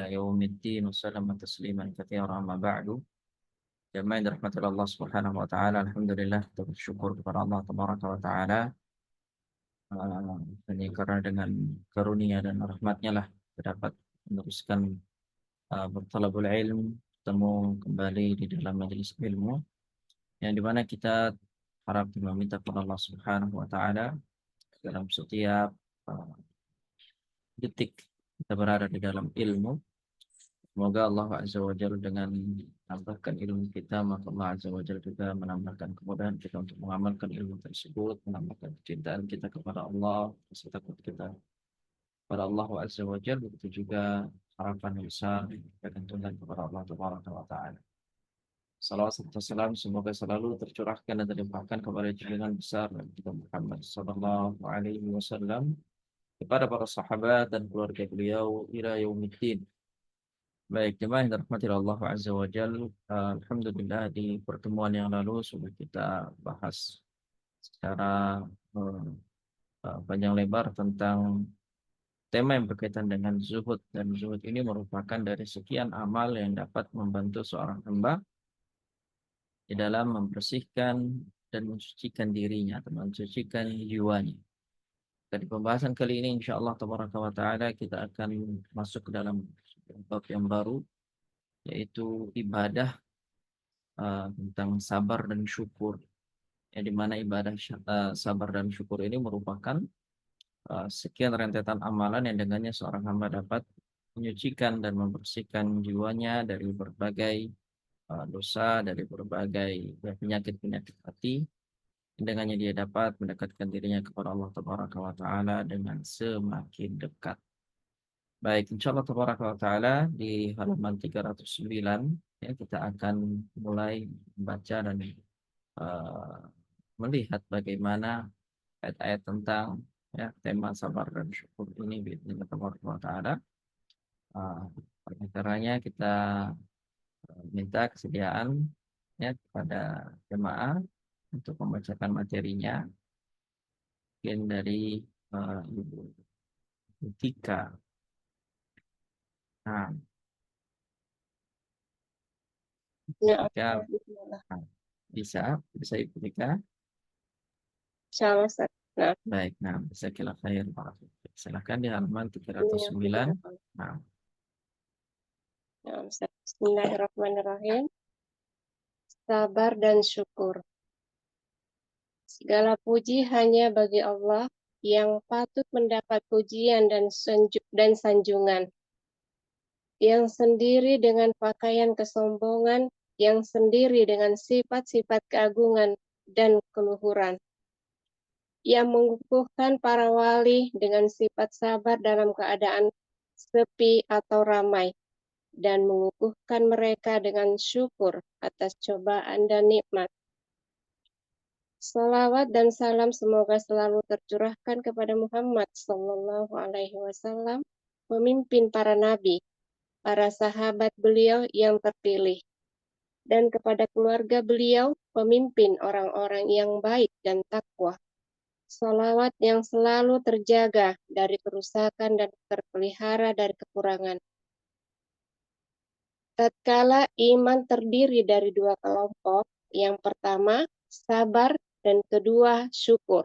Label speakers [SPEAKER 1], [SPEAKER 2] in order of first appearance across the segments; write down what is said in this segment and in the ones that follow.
[SPEAKER 1] يوم الدين وسلم تسليما كثيرا ما بعد. Jamaah yang dirahmati Allah Subhanahu wa taala, alhamdulillah kita bersyukur kepada Allah tabaraka wa taala. Ini karena dengan karunia dan rahmatnya lah kita dapat meneruskan bertalabul ilm, bertemu kembali di dalam majelis ilmu yang dimana kita harap meminta kepada Allah Subhanahu wa taala dalam setiap uh, detik kita berada di dalam ilmu. Semoga Allah Azza wa Jalla dengan menambahkan ilmu kita, maka Allah Azza wa Jalla juga menambahkan kemudahan kita untuk mengamalkan ilmu tersebut, menambahkan kecintaan kita kepada Allah, rasa takut kita kepada Allah Azza wa Jalla, begitu juga harapan yang besar bergantungan kepada Allah Tabaraka wa Ta'ala. Salawat serta salam semoga selalu tercurahkan dan terlimpahkan kepada junjungan besar Nabi kita Muhammad sallallahu alaihi wasallam, kepada para sahabat dan keluarga beliau ila yaumiddin. Baik, jemaah yang dirahmati Allah Azza wa Jal, alhamdulillah di pertemuan yang lalu sudah kita bahas secara panjang lebar tentang tema yang berkaitan dengan zuhud, dan zuhud ini merupakan dari sekian amal yang dapat membantu seorang hamba di dalam membersihkan dan mensucikan dirinya atau mensucikan jiwanya. Dan di pembahasan kali ini insya Allah tabaraka wa ta'ala kita akan masuk ke dalam bab yang baru, yaitu ibadah tentang sabar dan syukur. Yang dimana ibadah sabar dan syukur ini merupakan sekian rentetan amalan yang dengannya seorang hamba dapat menyucikan dan membersihkan jiwanya dari berbagai dosa, dari berbagai penyakit-penyakit hati. Dengannya dia dapat mendekatkan dirinya kepada Allah Tabaraka wa Ta'ala dengan semakin dekat. Baik, insya Allah Tabaraka wa Ta'ala di halaman 309 ya, kita akan mulai membaca dan uh, melihat bagaimana ayat-ayat tentang ya, tema sabar dan syukur ini biidznillah Tabaraka wa Ta'ala. Caranya kita minta kesediaan ya kepada jemaah untuk membacakan materinya, mungkin dari Ibu Tika. Nah,
[SPEAKER 2] Ya,
[SPEAKER 1] Tika,
[SPEAKER 2] bismillah.
[SPEAKER 1] nah, bisa Ibu Tika.
[SPEAKER 2] Insyaallah, Ustaz. Nah,
[SPEAKER 1] Baik, nah bisa kira khair. Silakan di halaman
[SPEAKER 2] ini yang
[SPEAKER 1] 309.
[SPEAKER 2] kedua.
[SPEAKER 1] Nah,
[SPEAKER 2] Nah, Ustaz. Bismillahirrahmanirrahim. Sabar dan syukur. Segala puji hanya bagi Allah yang patut mendapat pujian dan sanjungan, yang sendiri dengan pakaian kesombongan, yang sendiri dengan sifat-sifat keagungan dan keluhuran, yang mengukuhkan para wali dengan sifat sabar dalam keadaan sepi atau ramai, dan mengukuhkan mereka dengan syukur atas cobaan dan nikmat. Salawat dan salam semoga selalu tercurahkan kepada Muhammad Sallallahu Alaihi Wasallam, pemimpin para nabi, para sahabat beliau yang terpilih, dan kepada keluarga beliau, pemimpin orang-orang yang baik dan takwa. Salawat yang selalu terjaga dari kerusakan dan terpelihara dari kekurangan. Tatkala iman terdiri dari dua kelompok, yang pertama sabar dan kedua syukur,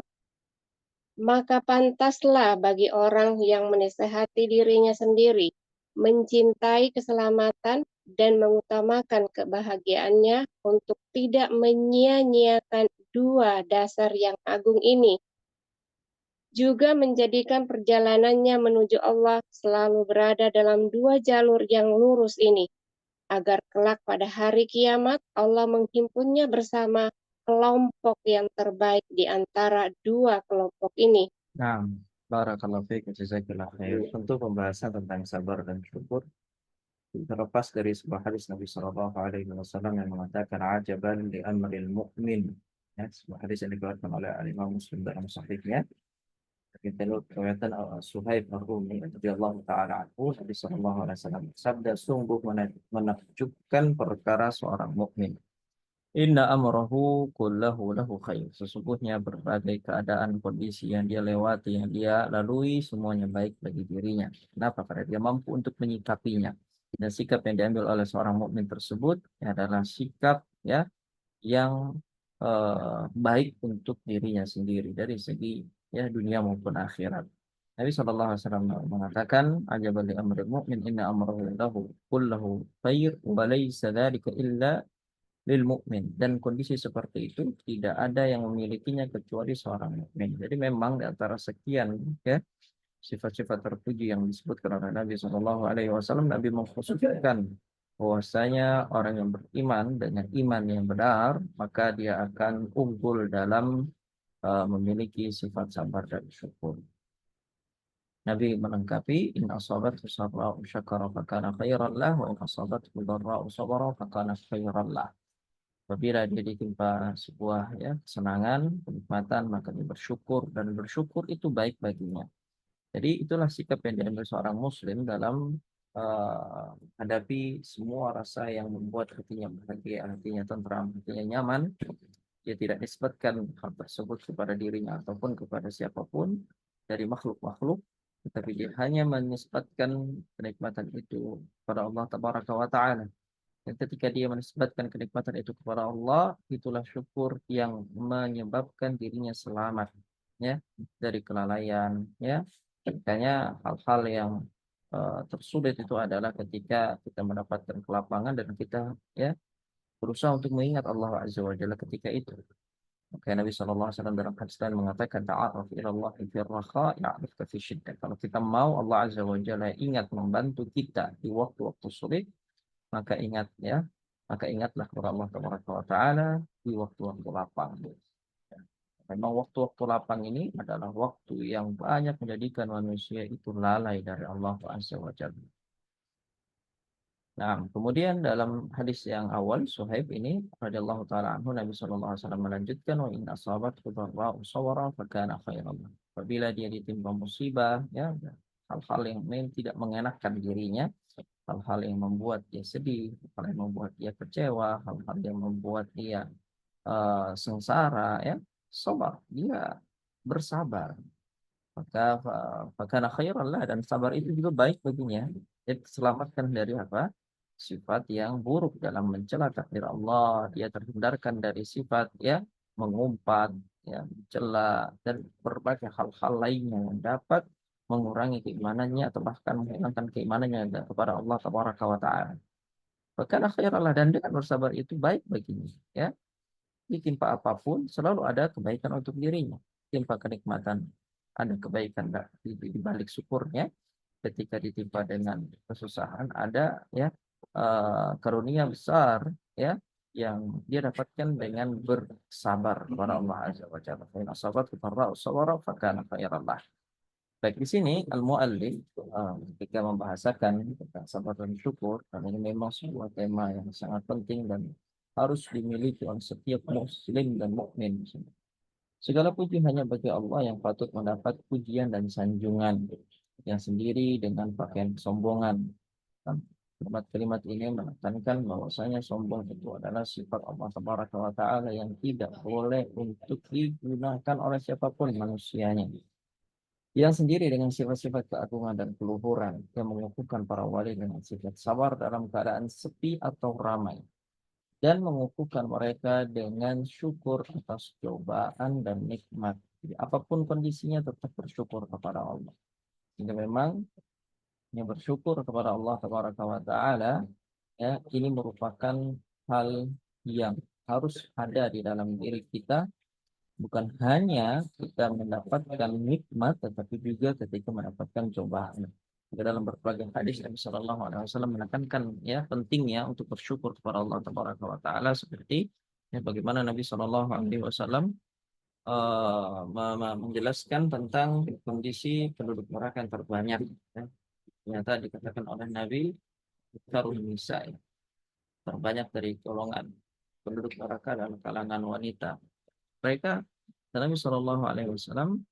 [SPEAKER 2] maka pantaslah bagi orang yang menasehati dirinya sendiri, mencintai keselamatan dan mengutamakan kebahagiaannya untuk tidak menyia-nyiakan dua dasar yang agung ini, juga menjadikan perjalanannya menuju Allah selalu berada dalam dua jalur yang lurus ini, agar kelak pada hari kiamat Allah menghimpunnya bersama kelompok yang terbaik di antara dua kelompok ini.
[SPEAKER 1] nah, barakallahu fiik, jazakallahu khair. Tentu pembahasan tentang sabar dan syukur terlepas dari sebuah hadis Nabi Shallallahu Alaihi Wasallam yang mengatakan ajaban li amril mu'min. Ya, sebuah hadis yang dikeluarkan oleh Imam Muslim dalam sahihnya. Kita lihat riwayat Suhaib Ar-Rumi radhiyallahu taala anhu, Nabi Shallallahu Alaihi Wasallam sabda, sungguh menakjubkan perkara seorang mukmin. Inna amrahu kullahu lahu khair. Sesungguhnya berbagai keadaan kondisi yang dia lewati, yang dia lalui, semuanya baik bagi dirinya. Kenapa? Karena dia mampu untuk menyikapinya. Dan sikap yang diambil oleh seorang mukmin tersebut adalah sikap ya yang baik untuk dirinya sendiri dari segi ya dunia maupun akhirat. Nabi SAW mengatakan, "Ajaban li amril mu'min inna amrahu lahu kullahu khair wa laysa dzalika illa lil mu'min." Dan kondisi seperti itu tidak ada yang memilikinya kecuali seorang mukmin. Jadi memang di antara sekian ya sifat-sifat terpuji yang disebutkan oleh Nabi Shallallahu Alaihi Wasallam, Nabi mengkhususkan bahwasanya orang yang beriman dengan iman yang benar, maka dia akan unggul dalam memiliki sifat sabar dan syukur. Nabi melengkapi, in asabathu sarra'u syakara fakana khairan lah, wa in asabathu dharra'u sabara fakana khairan lah. Apabila dia ditimpa sebuah ya kesenangan, kenikmatan, maka dia bersyukur, dan bersyukur itu baik baginya. Jadi itulah sikap yang diambil seorang muslim dalam hadapi semua rasa yang membuat hatinya bahagia, hatinya tentram, hatinya nyaman. Dia tidak nisbatkan hal tersebut kepada dirinya ataupun kepada siapapun dari makhluk-makhluk, tetapi dia hanya menisbatkan kenikmatan itu kepada Allah Tabaraka wa Ta'ala. Dan ketika dia menisbatkan kenikmatan itu kepada Allah, itulah syukur yang menyebabkan dirinya selamat ya dari kelalaian ya. Makanya hal-hal yang tersulit itu adalah ketika kita mendapatkan kelapangan dan kita ya berusaha untuk mengingat Allah Azza wa Jalla ketika itu. Maka Nabi SAW dalam hadis lain mengatakan, ta'aruf ila Allah fi raha ya'rifka fi syiddah. Kalau kita mau Allah Azza wa Jalla ingat membantu kita di waktu-waktu sulit, maka ingat ya, maka ingatlah kepada Allah Taala di waktu-waktu lapang. Memang waktu-waktu lapang ini adalah waktu yang banyak menjadikan manusia itu lalai dari Allah Azza wa Jalla. Nah, kemudian dalam hadis yang awal Suhaib ini radhiyallahu taala anhu, Nabi sallallahu alaihi wasallam melanjutkan, wa in asabathu dharra'u sawara fakana khairan lahu. Apabila dia ditimpa musibah ya, hal-hal yang tidak mengenakan dirinya, hal-hal yang membuat dia sedih, hal yang membuat dia kecewa, hal-hal yang membuat dia sengsara ya, sabar, dia bersabar. Maka fakana khairan lah, dan sabar itu juga baik baginya. Dia terselamatkan dari apa? Sifat yang buruk dalam mencela takdir Allah, dia terhindarkan dari sifat ya mengumpat, ya mencela dan berbagai hal-hal lainnya yang dapat mengurangi keimanannya atau bahkan menghilangkan keimanannya kepada Allah Taala. Bahkan akhirallah, dan dengan bersabar itu baik baginya. Ya, ditimpa apapun selalu ada kebaikan untuk dirinya. Timpa kenikmatan ada kebaikan di balik syukurnya. Ketika ditimpa dengan kesusahan ada ya karunia besar ya yang dia dapatkan dengan bersabar kepada Allah Azza wa Jalla. Fa in asabathu dharra'u sabara fakana khairan lah. Baik, di sini al-muallif ketika membahasakan tentang sabar dan syukur, karena ini memang sebuah tema yang sangat penting dan harus dimiliki oleh setiap muslim dan mukmin. Segala puji hanya bagi Allah yang patut mendapat pujian dan sanjungan, yang sendiri dengan pakaian kesombongan. Kalimat-kalimat ini menekankan bahwasanya sombong itu adalah sifat Allah Tabaraka wa Ta'ala yang tidak boleh untuk digunakan oleh siapapun manusianya. Yang sendiri dengan sifat-sifat keagungan dan keluhuran, yang mengukuhkan para wali dengan sifat sabar dalam keadaan sepi atau ramai, dan mengukuhkan mereka dengan syukur atas cobaan dan nikmat. Jadi, apapun kondisinya tetap bersyukur kepada Allah. Sehingga memang yang bersyukur kepada Allah Taala ya, ini merupakan hal yang harus ada di dalam diri kita. Bukan hanya kita mendapatkan nikmat, tetapi juga ketika mendapatkan cobaan. Dalam berbagai hadis Nabi Shallallahu Alaihi Wasallam menekankan ya pentingnya untuk bersyukur kepada Allah Taala, seperti ya, bagaimana Nabi Shallallahu Alaihi Wasallam menjelaskan tentang kondisi penduduk neraka yang terbanyak. Ya. Ternyata dikatakan oleh Nabi Karun Nisa, ya, terbanyak dari golongan penduduk neraka dalam kalangan wanita. Mereka, Nabi Shallallahu Alaihi Wasallam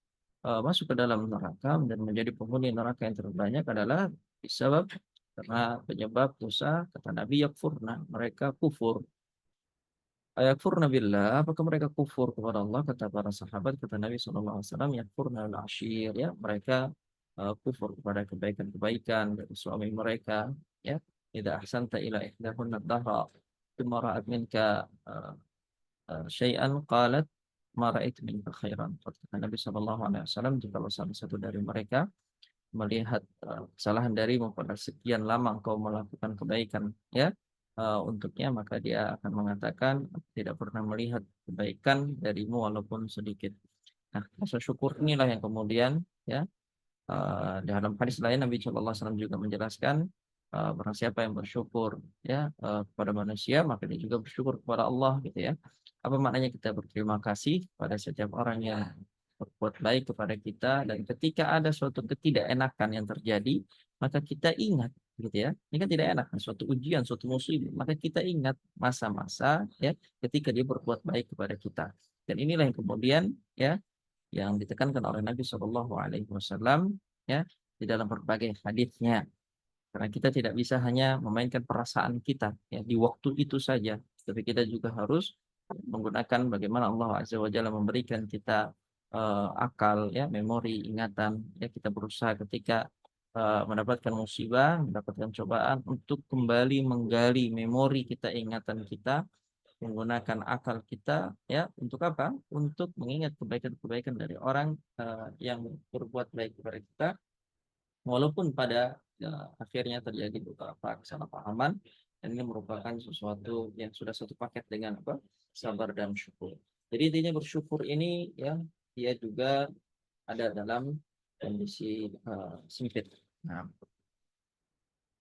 [SPEAKER 1] masuk ke dalam neraka dan menjadi penghuni neraka yang terbanyak adalah disebab karena penyebab dosa, kata Nabi, yakfurna, mereka kufur. Ayakfurna billah, apakah mereka kufur kepada Allah? Kata para sahabat, kata Nabi SAW, yakfurna al-ashir, ya, mereka kufur kepada kebaikan-kebaikan dari suami mereka, ya, idza ahsanta ila ihdahunna ad-dahra thumma ra'at minka syai'an qalat ma ra'aitu minka khairan. Kata Nabi sallallahu alaihi wasallam, jika salah satu dari mereka melihat kesalahan darimu pada sekian lama engkau melakukan kebaikan, ya, untuknya, maka dia akan mengatakan tidak pernah melihat kebaikan darimu walaupun sedikit. Nah, rasa syukur inilah yang kemudian, ya, dalam hadis lain Nabi Shallallahu Alaihi Wasallam juga menjelaskan, barang siapa yang bersyukur, ya, kepada manusia, maka dia juga bersyukur kepada Allah, gitu ya. Apa maknanya kita berterima kasih pada setiap orang yang berbuat baik kepada kita, dan ketika ada suatu ketidakenakan yang terjadi, maka kita ingat, gitu ya. Ini kan tidak enak, kan, suatu ujian, suatu musibah, maka kita ingat masa-masa, ya, ketika dia berbuat baik kepada kita. Dan inilah yang kemudian, ya, yang ditekankan oleh Nabi Shallallahu Alaihi Wasallam, ya, di dalam berbagai hadisnya. Karena kita tidak bisa hanya memainkan perasaan kita, ya, di waktu itu saja, tapi kita juga harus menggunakan bagaimana Allah Azza wa Jalla memberikan kita akal, ya, memori, ingatan, ya, kita berusaha ketika mendapatkan musibah, mendapatkan cobaan, untuk kembali menggali memori kita, ingatan kita, menggunakan akal kita, ya, untuk apa? Untuk mengingat kebaikan-kebaikan dari orang yang berbuat baik kepada kita, walaupun pada akhirnya terjadi beberapa kesalahpahaman, dan ini merupakan sesuatu yang sudah satu paket dengan apa? Sabar dan syukur. Jadi intinya bersyukur ini, ya, dia juga ada dalam kondisi sempit. Nah,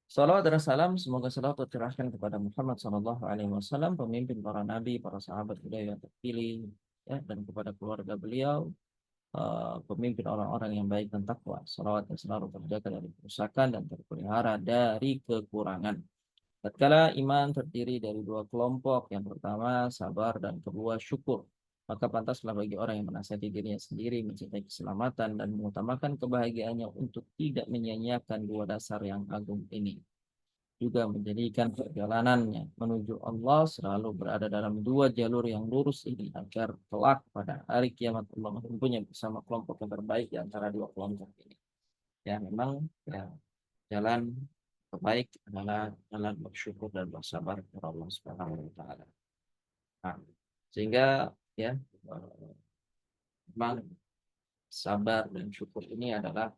[SPEAKER 1] salawat dan salam, semoga selalu tercurahkan kepada Muhammad Sallallahu Alaihi Wasallam, pemimpin para nabi, para sahabat beliau yang terpilih, ya, dan kepada keluarga beliau, pemimpin orang-orang yang baik dan takwa. Salawat yang selalu terjaga dari kerusakan dan terpelihara dari kekurangan. Tatkala iman terdiri dari dua kelompok, yang pertama sabar dan kedua syukur, maka pantaslah bagi orang yang menasihati dirinya sendiri, mencintai keselamatan dan mengutamakan kebahagiaannya untuk tidak menyia-nyiakan dua dasar yang agung ini. Juga menjadikan perjalanannya menuju Allah selalu berada dalam dua jalur yang lurus ini, agar kelak pada hari kiamat Allah menghimpunnya bersama kelompok yang terbaik di antara dua kelompok ini. Ya, memang, ya, jalan terbaik adalah jalan bersyukur dan bersabar kepada Allah Subhanahu wa taala. Nah, sehingga, ya, memang sabar dan syukur ini adalah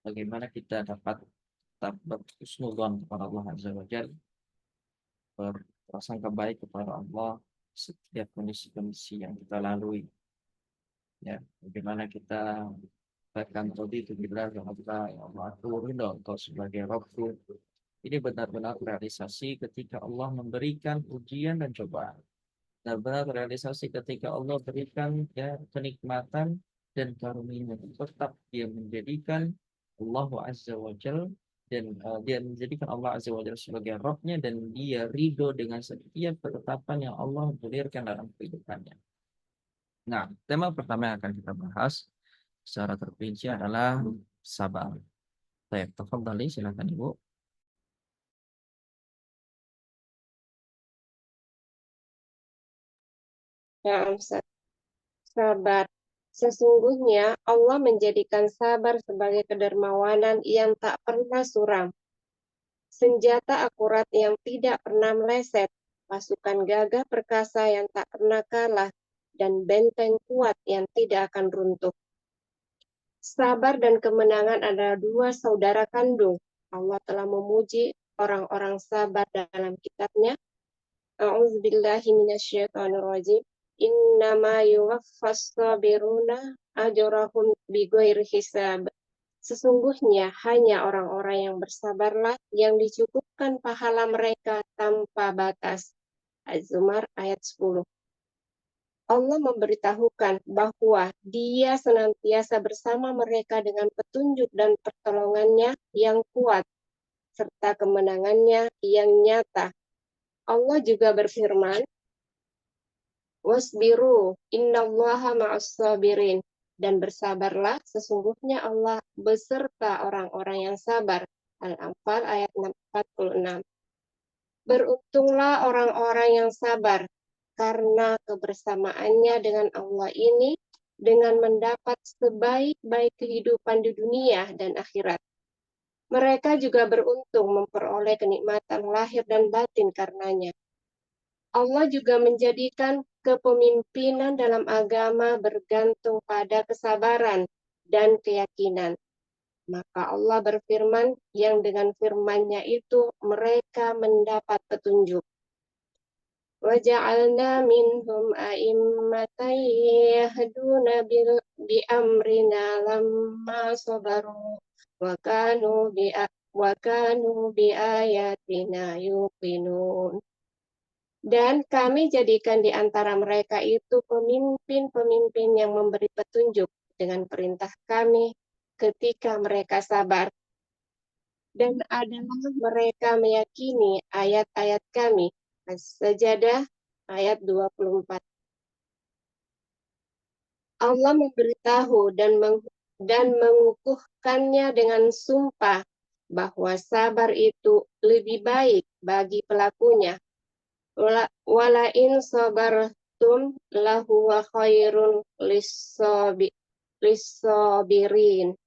[SPEAKER 1] bagaimana kita dapat tetap berhusnudzon kepada Allah Azza wa Jalla, berprasangka baik kepada Allah setiap kondisi-kondisi yang kita lalui, ya, bagaimana kita katakan tadi itu bila Allah, ya Allah, aku ridho Engkau sebagai Rabbku. Ini benar-benar realisasi ketika Allah memberikan ujian dan cobaan. Benar-benar realisasi ketika Allah berikan, ya, kenikmatan dan karunia, tetap dia menjadikan Allah Azza wa Jal, dan dia menjadikan Allah Azza wa Jal sebagai Rabbnya, dan dia ridho dengan setiap ketetapan yang Allah gulirkan dalam kehidupannya. Nah, tema pertama yang akan kita bahas secara terperinci adalah sabar. Baik, tafadhali, silakan Ibu.
[SPEAKER 2] Ya, Ustaz. Sabar. Sesungguhnya Allah menjadikan sabar sebagai kedermawanan yang tak pernah suram, senjata akurat yang tidak pernah meleset, pasukan gagah perkasa yang tak pernah kalah, dan benteng kuat yang tidak akan runtuh. Sabar dan kemenangan adalah dua saudara kandung. Allah telah memuji orang-orang sabar dalam kitabnya. A'udzubillahi minasyaitonirrajim. Innama yuwaffas sabiruna ajrahum bighairi hisab. Sesungguhnya hanya orang-orang yang bersabarlah yang dicukupkan pahala mereka tanpa batas. Az-Zumar ayat 10. Allah memberitahukan bahwa Dia senantiasa bersama mereka dengan petunjuk dan pertolongannya yang kuat, serta kemenangannya yang nyata. Allah juga berfirman, "Wasbiru, innallaha ma'as sabirin." Dan bersabarlah, sesungguhnya Allah beserta orang-orang yang sabar. Al-Anfal ayat 46. Beruntunglah orang-orang yang sabar, karena kebersamaannya dengan Allah ini dengan mendapat sebaik-baik kehidupan di dunia dan akhirat. Mereka juga beruntung memperoleh kenikmatan lahir dan batin karenanya. Allah juga menjadikan kepemimpinan dalam agama bergantung pada kesabaran dan keyakinan. Maka Allah berfirman yang dengan firman-Nya itu mereka mendapat petunjuk. وَجَعَلْنَا مِنْهُمْ أَئِمَّةً يَهْدُونَ بِأَمْرِنَا لَمَّا صَبَرُوا وَكَانُوا بِآيَاتِنَا يُوقِنُونَ. Dan kami jadikan di antara mereka itu pemimpin-pemimpin yang memberi petunjuk dengan perintah kami ketika mereka sabar. Dan adalah mereka meyakini ayat-ayat kami. As-Sajadah ayat 24. Allah memberitahu dan mengukuhkannya dengan sumpah bahwa sabar itu lebih baik bagi pelakunya. Walain sabartum lahuwa khairun lissabirin.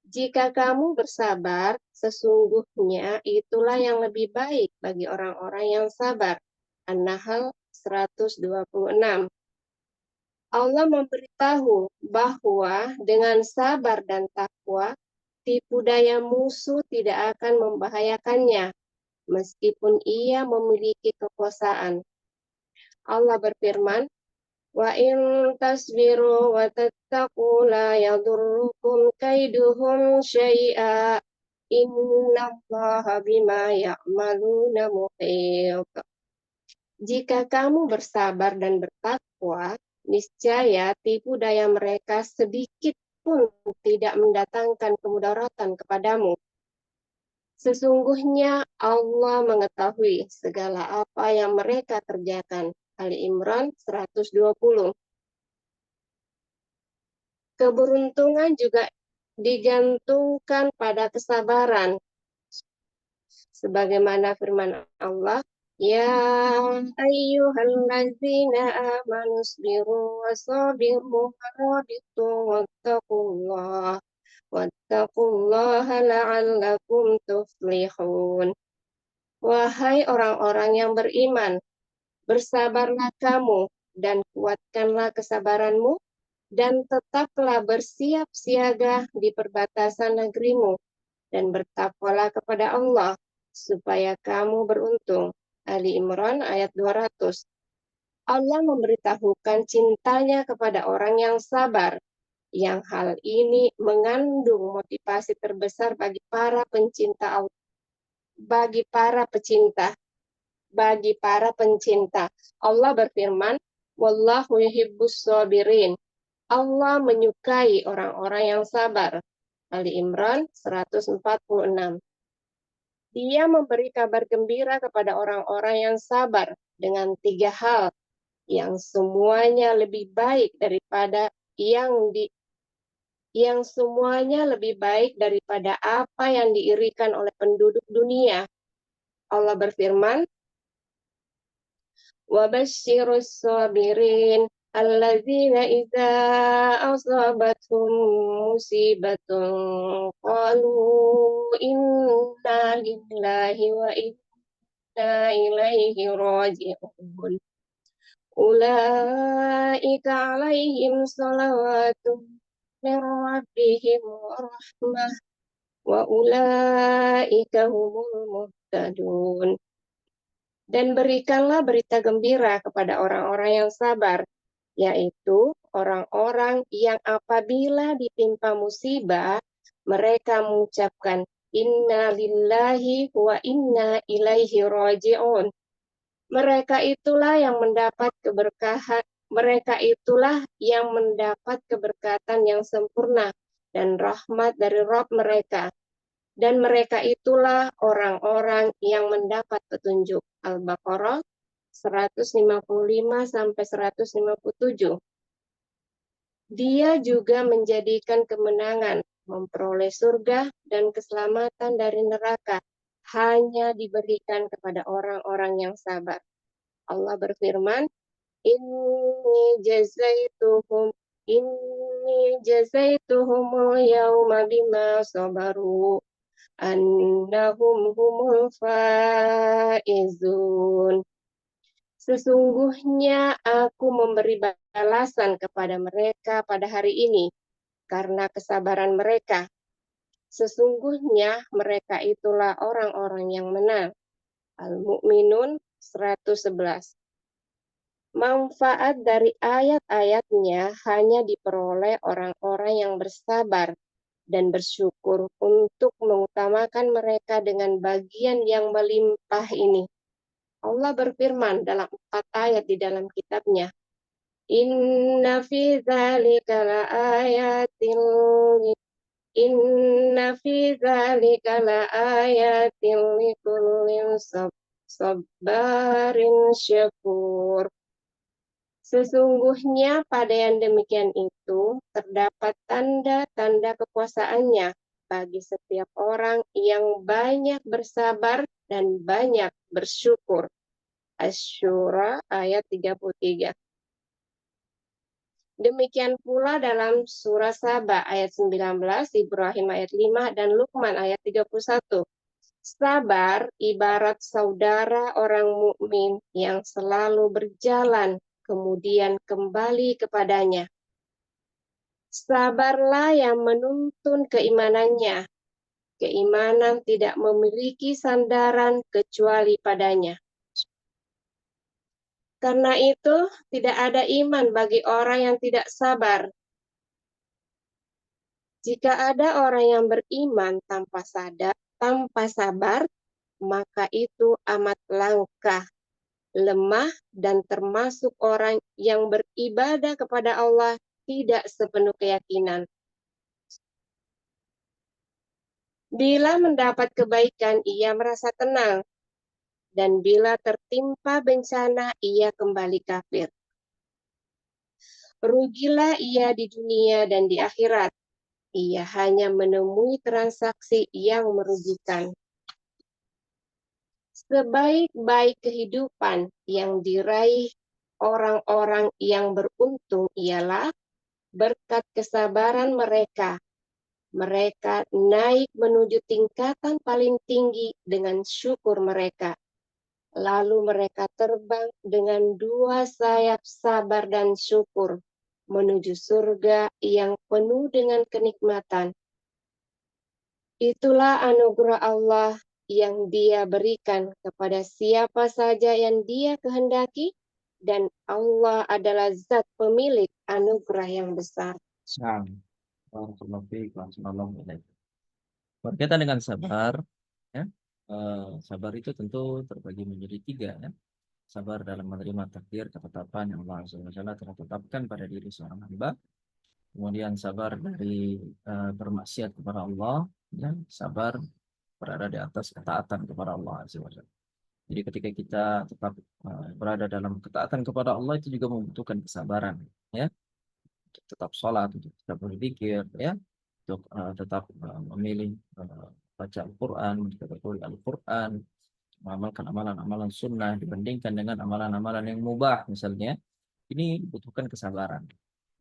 [SPEAKER 2] Jika kamu bersabar, sesungguhnya itulah yang lebih baik bagi orang-orang yang sabar. An-Nahl 126. Allah memberitahu bahwa dengan sabar dan takwa, tipu daya musuh tidak akan membahayakannya, meskipun ia memiliki kekuasaan. Allah berfirman, Wa in tasbiru wa tattaqu la yadurrukum kaiduhum syai'a innallaha bima ya'maluna muhit. Jika kamu bersabar dan bertakwa, niscaya tipu daya mereka sedikit pun tidak mendatangkan kemudaratan kepadamu. Sesungguhnya Allah mengetahui segala apa yang mereka kerjakan. Ali Imran 120. Keberuntungan juga digantungkan pada kesabaran. Sebagaimana firman Allah, Ya ayyuhallazina amanu sabiru wasabiru warabitu wattaqullaha la'allakum tuflihun. Wahai orang-orang yang beriman, bersabarlah kamu dan kuatkanlah kesabaranmu dan tetaplah bersiap siaga di perbatasan negerimu dan bertakwalah kepada Allah supaya kamu beruntung. Ali Imran ayat 200. Allah memberitahukan cintanya kepada orang yang sabar, yang hal ini mengandung motivasi terbesar bagi para pencinta. Allah berfirman, Wallahu yuhibbus sabirin. Allah menyukai orang-orang yang sabar. Ali Imran 146. Dia memberi kabar gembira kepada orang-orang yang sabar dengan 3 hal yang semuanya lebih baik daripada apa yang diirikan oleh penduduk dunia. Allah berfirman, وَبَشِّرِ الصَّابِرِينَ الَّذِينَ إِذَا أَصَابَتْهُم مُّصِيبَةٌ قَالُوا إِنَّا لِلَّهِ وَإِنَّا إِلَيْهِ رَاجِعُونَ أُولَئِكَ عَلَيْهِمْ صَلَوَاتٌ مِّن رَّبِّهِمْ وَرَحْمَةٌ وَأُولَئِكَ هُمُ الْمُهْتَدُونَ. Dan berikanlah berita gembira kepada orang-orang yang sabar, yaitu orang-orang yang apabila ditimpa musibah, mereka mengucapkan, Inna lillahi wa inna ilaihi raji'un. Mereka itulah yang mendapat keberkatan yang sempurna dan rahmat dari Rabb mereka. Dan mereka itulah orang-orang yang mendapat petunjuk. Al-Baqarah 155-157. Dia juga menjadikan kemenangan, memperoleh surga dan keselamatan dari neraka hanya diberikan kepada orang-orang yang sabar. Allah berfirman, Inni jazaituhumul yawma bima sabaru annahum humul faizun. Sesungguhnya aku memberi balasan kepada mereka pada hari ini karena kesabaran mereka. Sesungguhnya mereka itulah orang-orang yang menang. Al-Mu'minun 111. Manfaat dari ayat-ayatnya hanya diperoleh orang-orang yang bersabar dan bersyukur untuk mengutamakan mereka dengan bagian yang melimpah ini. Allah berfirman dalam 4 ayat di dalam kitabnya. Inna fi dzalika laayatin Inna fi dzalika laayatin likulli sabarin syakur. Sesungguhnya pada yang demikian itu terdapat tanda-tanda kekuasaannya bagi setiap orang yang banyak bersabar dan banyak bersyukur. Asy-Syura ayat 33. Demikian pula dalam surah Saba ayat 19, Ibrahim ayat 5, dan Luqman ayat 31. Sabar ibarat saudara orang mukmin yang selalu berjalan kemudian kembali kepadanya. Sabarlah yang menuntun keimanannya. Keimanan tidak memiliki sandaran kecuali padanya. Karena itu, tidak ada iman bagi orang yang tidak sabar. Jika ada orang yang beriman tanpa sabar, maka itu amat langka, lemah, dan termasuk orang yang beribadah kepada Allah tidak sepenuh keyakinan. Bila mendapat kebaikan, ia merasa tenang, dan bila tertimpa bencana, ia kembali kafir. Rugilah ia di dunia dan di akhirat. Ia hanya menemui transaksi yang merugikan. Sebaik-baik kehidupan yang diraih orang-orang yang beruntung ialah berkat kesabaran mereka. Mereka naik menuju tingkatan paling tinggi dengan syukur mereka. Lalu mereka terbang dengan 2 sayap sabar dan syukur menuju surga yang penuh dengan kenikmatan. Itulah anugerah Allah yang Dia berikan kepada siapa saja yang Dia kehendaki, dan Allah adalah zat pemilik anugerah yang besar.
[SPEAKER 1] Nah, berkaitan dengan sabar, ya, sabar itu tentu terbagi menjadi 3, ya. Sabar dalam menerima takdir ketetapan yang Allah SWT telah tetapkan pada diri seorang hamba. Kemudian sabar dari bermaksiat kepada Allah, dan sabar berada di atas ketaatan kepada Allah SWT. Jadi ketika kita tetap berada dalam ketaatan kepada Allah, itu juga membutuhkan kesabaran, ya. Untuk tetap sholat, untuk tetap berzikir, ya, untuk tetap memilih baca Al-Quran, mentadabburi Al-Quran, mengamalkan amalan-amalan sunnah dibandingkan dengan amalan-amalan yang mubah misalnya. Ini butuhkan kesabaran.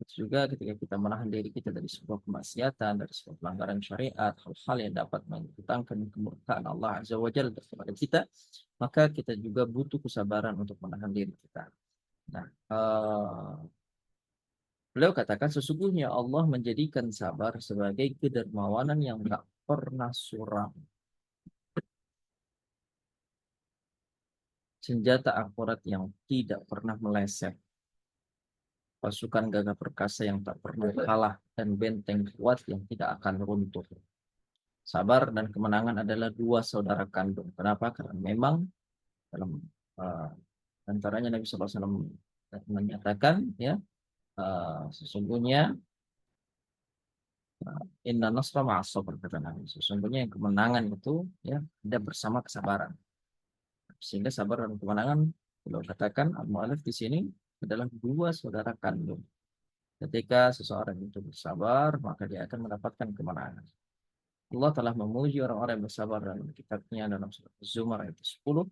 [SPEAKER 1] Itu juga ketika kita menahan diri kita dari sebuah kemaksiatan, dari sebuah pelanggaran syariat, hal-hal yang dapat mendatangkan kemurkaan Allah Azza wa Jalla kepada kita, maka kita juga butuh kesabaran untuk menahan diri kita. Nah, beliau katakan sesungguhnya Allah menjadikan sabar sebagai kedermawanan yang tak pernah suram, senjata akurat yang tidak pernah meleset, pasukan gagah perkasa yang tak pernah kalah, dan benteng kuat yang tidak akan runtuh. Sabar dan kemenangan adalah 2 saudara kandung. Kenapa? Karena memang dalam antaranya Nabi SAW menyatakan, ya, sesungguhnya inna nasra ma'as sabr, kata Nabi. Sesungguhnya yang kemenangan itu, ya, ada bersama kesabaran. Sehingga sabar dan kemenangan, beliau katakan al-mu'allif di sini adalah 2 saudara kandung. Ketika seseorang itu bersabar, maka dia akan mendapatkan kemenangan. Allah telah memuji orang-orang yang bersabar dalam kitabnya dalam surat Az-Zumar ayat 10.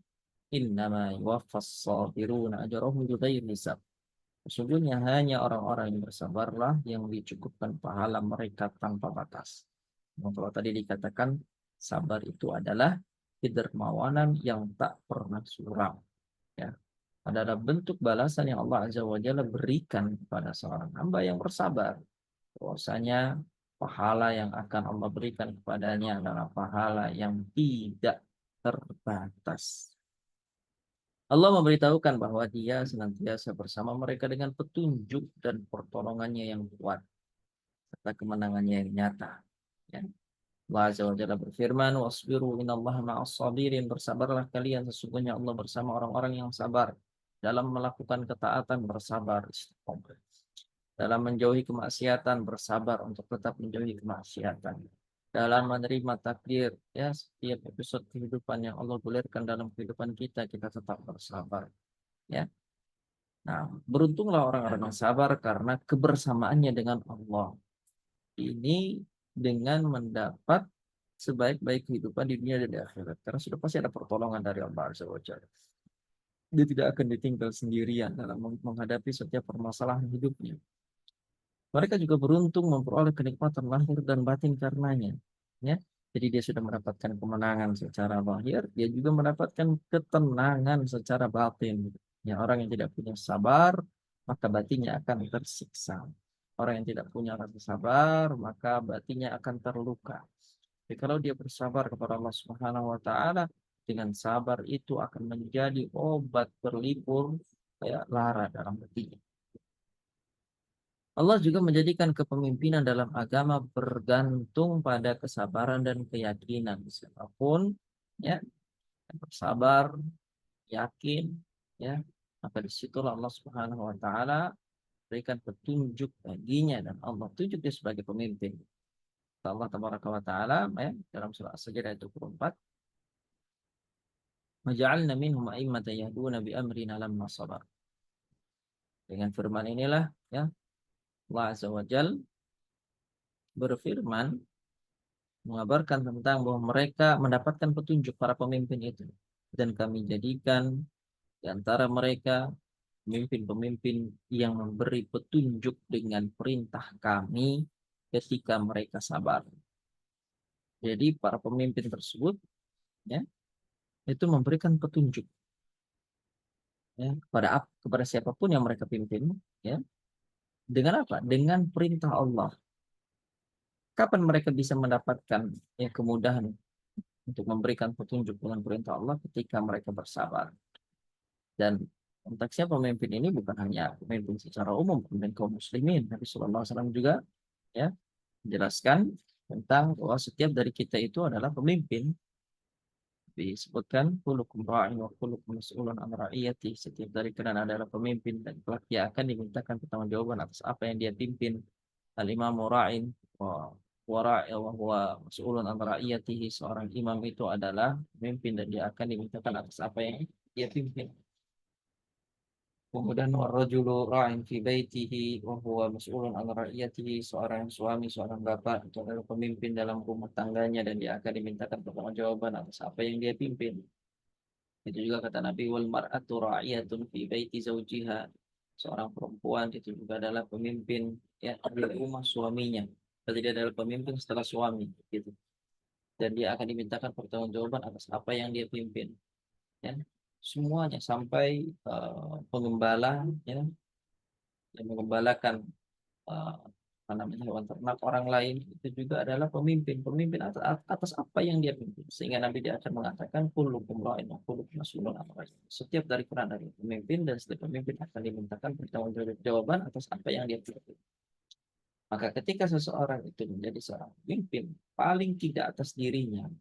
[SPEAKER 1] Innama yuwaffas sabiruna ajrahum bighairi hisab. Sesungguhnya hanya orang-orang yang bersabarlah yang dicukupkan pahala mereka tanpa batas. Yang kalau tadi dikatakan Sabar itu adalah kedermawanan yang tak pernah suram. Ya, adalah bentuk balasan yang Allah Azza wa Jalla berikan kepada seorang hamba yang bersabar. Bahwasanya pahala yang akan Allah berikan kepadanya adalah pahala yang tidak terbatas. Allah memberitahukan bahwa Dia senantiasa bersama mereka dengan petunjuk dan pertolongannya yang kuat serta kemenangannya yang nyata. Ya. Allah Azza wa Jalla berfirman, "Wasbiru innallaha ma'as sabirin." Bersabarlah kalian, sesungguhnya Allah bersama orang-orang yang sabar. Dalam melakukan ketaatan bersabar, istiqomah. Dalam menjauhi kemaksiatan bersabar untuk tetap menjauhi kemaksiatan. Dalam menerima takdir, ya, setiap episode kehidupan yang Allah gulirkan dalam kehidupan kita, kita tetap bersabar. Ya. Nah, beruntunglah orang-orang yang sabar karena kebersamaannya dengan Allah. Ini dengan mendapat sebaik-baik kehidupan di dunia dan di akhirat. Karena sudah pasti ada pertolongan dari Allah Azza wa Jalla. Dia tidak akan ditinggal sendirian dalam menghadapi setiap permasalahan hidupnya. Mereka juga beruntung memperoleh kenikmatan lahir dan batin karenanya. Ya, jadi dia sudah mendapatkan kemenangan secara lahir, dia juga mendapatkan ketenangan secara batin. Ya, orang yang tidak punya sabar, maka batinnya akan tersiksa. Orang yang tidak punya rasa sabar, maka batinnya akan terluka. Jadi kalau dia bersabar kepada Allah Subhanahu wa taala, dengan sabar itu akan menjadi obat berlipur kayak lara dalam hatinya. Allah juga menjadikan kepemimpinan dalam agama bergantung pada kesabaran dan keyakinan. Siapapun ya yang bersabar, yakin, ya, maka disitulah Allah Subhanahu wa taala berikan petunjuk baginya dan Allah tunjuk dia sebagai pemimpin. Allah Tabaraka wa taala ya, dalam surah As-Sajdah ayat 24, "Maja'alna minhum a'immatan yahduna bi amrina lamma sabar." Dengan firman inilah ya Allah Azza wa Jalla berfirman mengabarkan tentang bahwa mereka mendapatkan petunjuk para pemimpin itu. Dan kami jadikan di antara mereka pemimpin-pemimpin yang memberi petunjuk dengan perintah kami ketika mereka sabar. Jadi para pemimpin tersebut ya itu memberikan petunjuk ya kepada siapapun yang mereka pimpin ya dengan apa? Dengan perintah Allah. Kapan mereka bisa mendapatkan ya, kemudahan untuk memberikan petunjuk dengan perintah Allah ketika mereka bersabar. Dan konteksnya pemimpin ini bukan hanya pemimpin secara umum, pemimpin kaum muslimin. Nabi Sallallahu Alaihi Wasallam juga ya menjelaskan tentang bahwa setiap dari kita itu adalah pemimpin. Disebutkan kullukum ra'in wa kullukum mas'ulun an ra'iyati. Setiap dari kalian adalah pemimpin dan kelak dia akan dimintakan pertanggungjawaban atas apa yang dia pimpin. Al-imamu ra'in wa ra'i wa huwa mas'ulun an ra'iyatihi. Seorang imam itu adalah pemimpin dan dia akan dimintakan atas apa yang dia pimpin. Kemudian warajulu ra'in fi baitihi wa huwa mas'ulun an ra'iyatihi. Seorang suami, seorang bapak itu adalah pemimpin dalam rumah tangganya dan dia akan dimintakan pertanggungjawaban atas apa yang dia pimpin. Itu juga kata Nabi, wal mar'atu ra'iyatun fi baiti zawjiha. Seorang perempuan itu juga adalah pemimpin ya di rumah suaminya. Berarti dia adalah pemimpin setelah suami gitu. Dan dia akan dimintakan pertanggungjawaban atas apa yang dia pimpin. Ya. Semuanya sampai pengembala ya yang mengembalakan eh, apa namanya hewan ternak orang lain itu juga adalah pemimpin atas apa yang dia pimpin, sehingga Nabi dia akan mengatakan kullukum ra'in wa kullukum mas'ulun an ra'iyatihi. Setiap dari kalian adalah pemimpin dan setiap pemimpin akan dimintakan pertanggungjawaban atas apa yang dia pimpin. Maka ketika seseorang itu menjadi seorang pemimpin, paling tidak atas dirinya,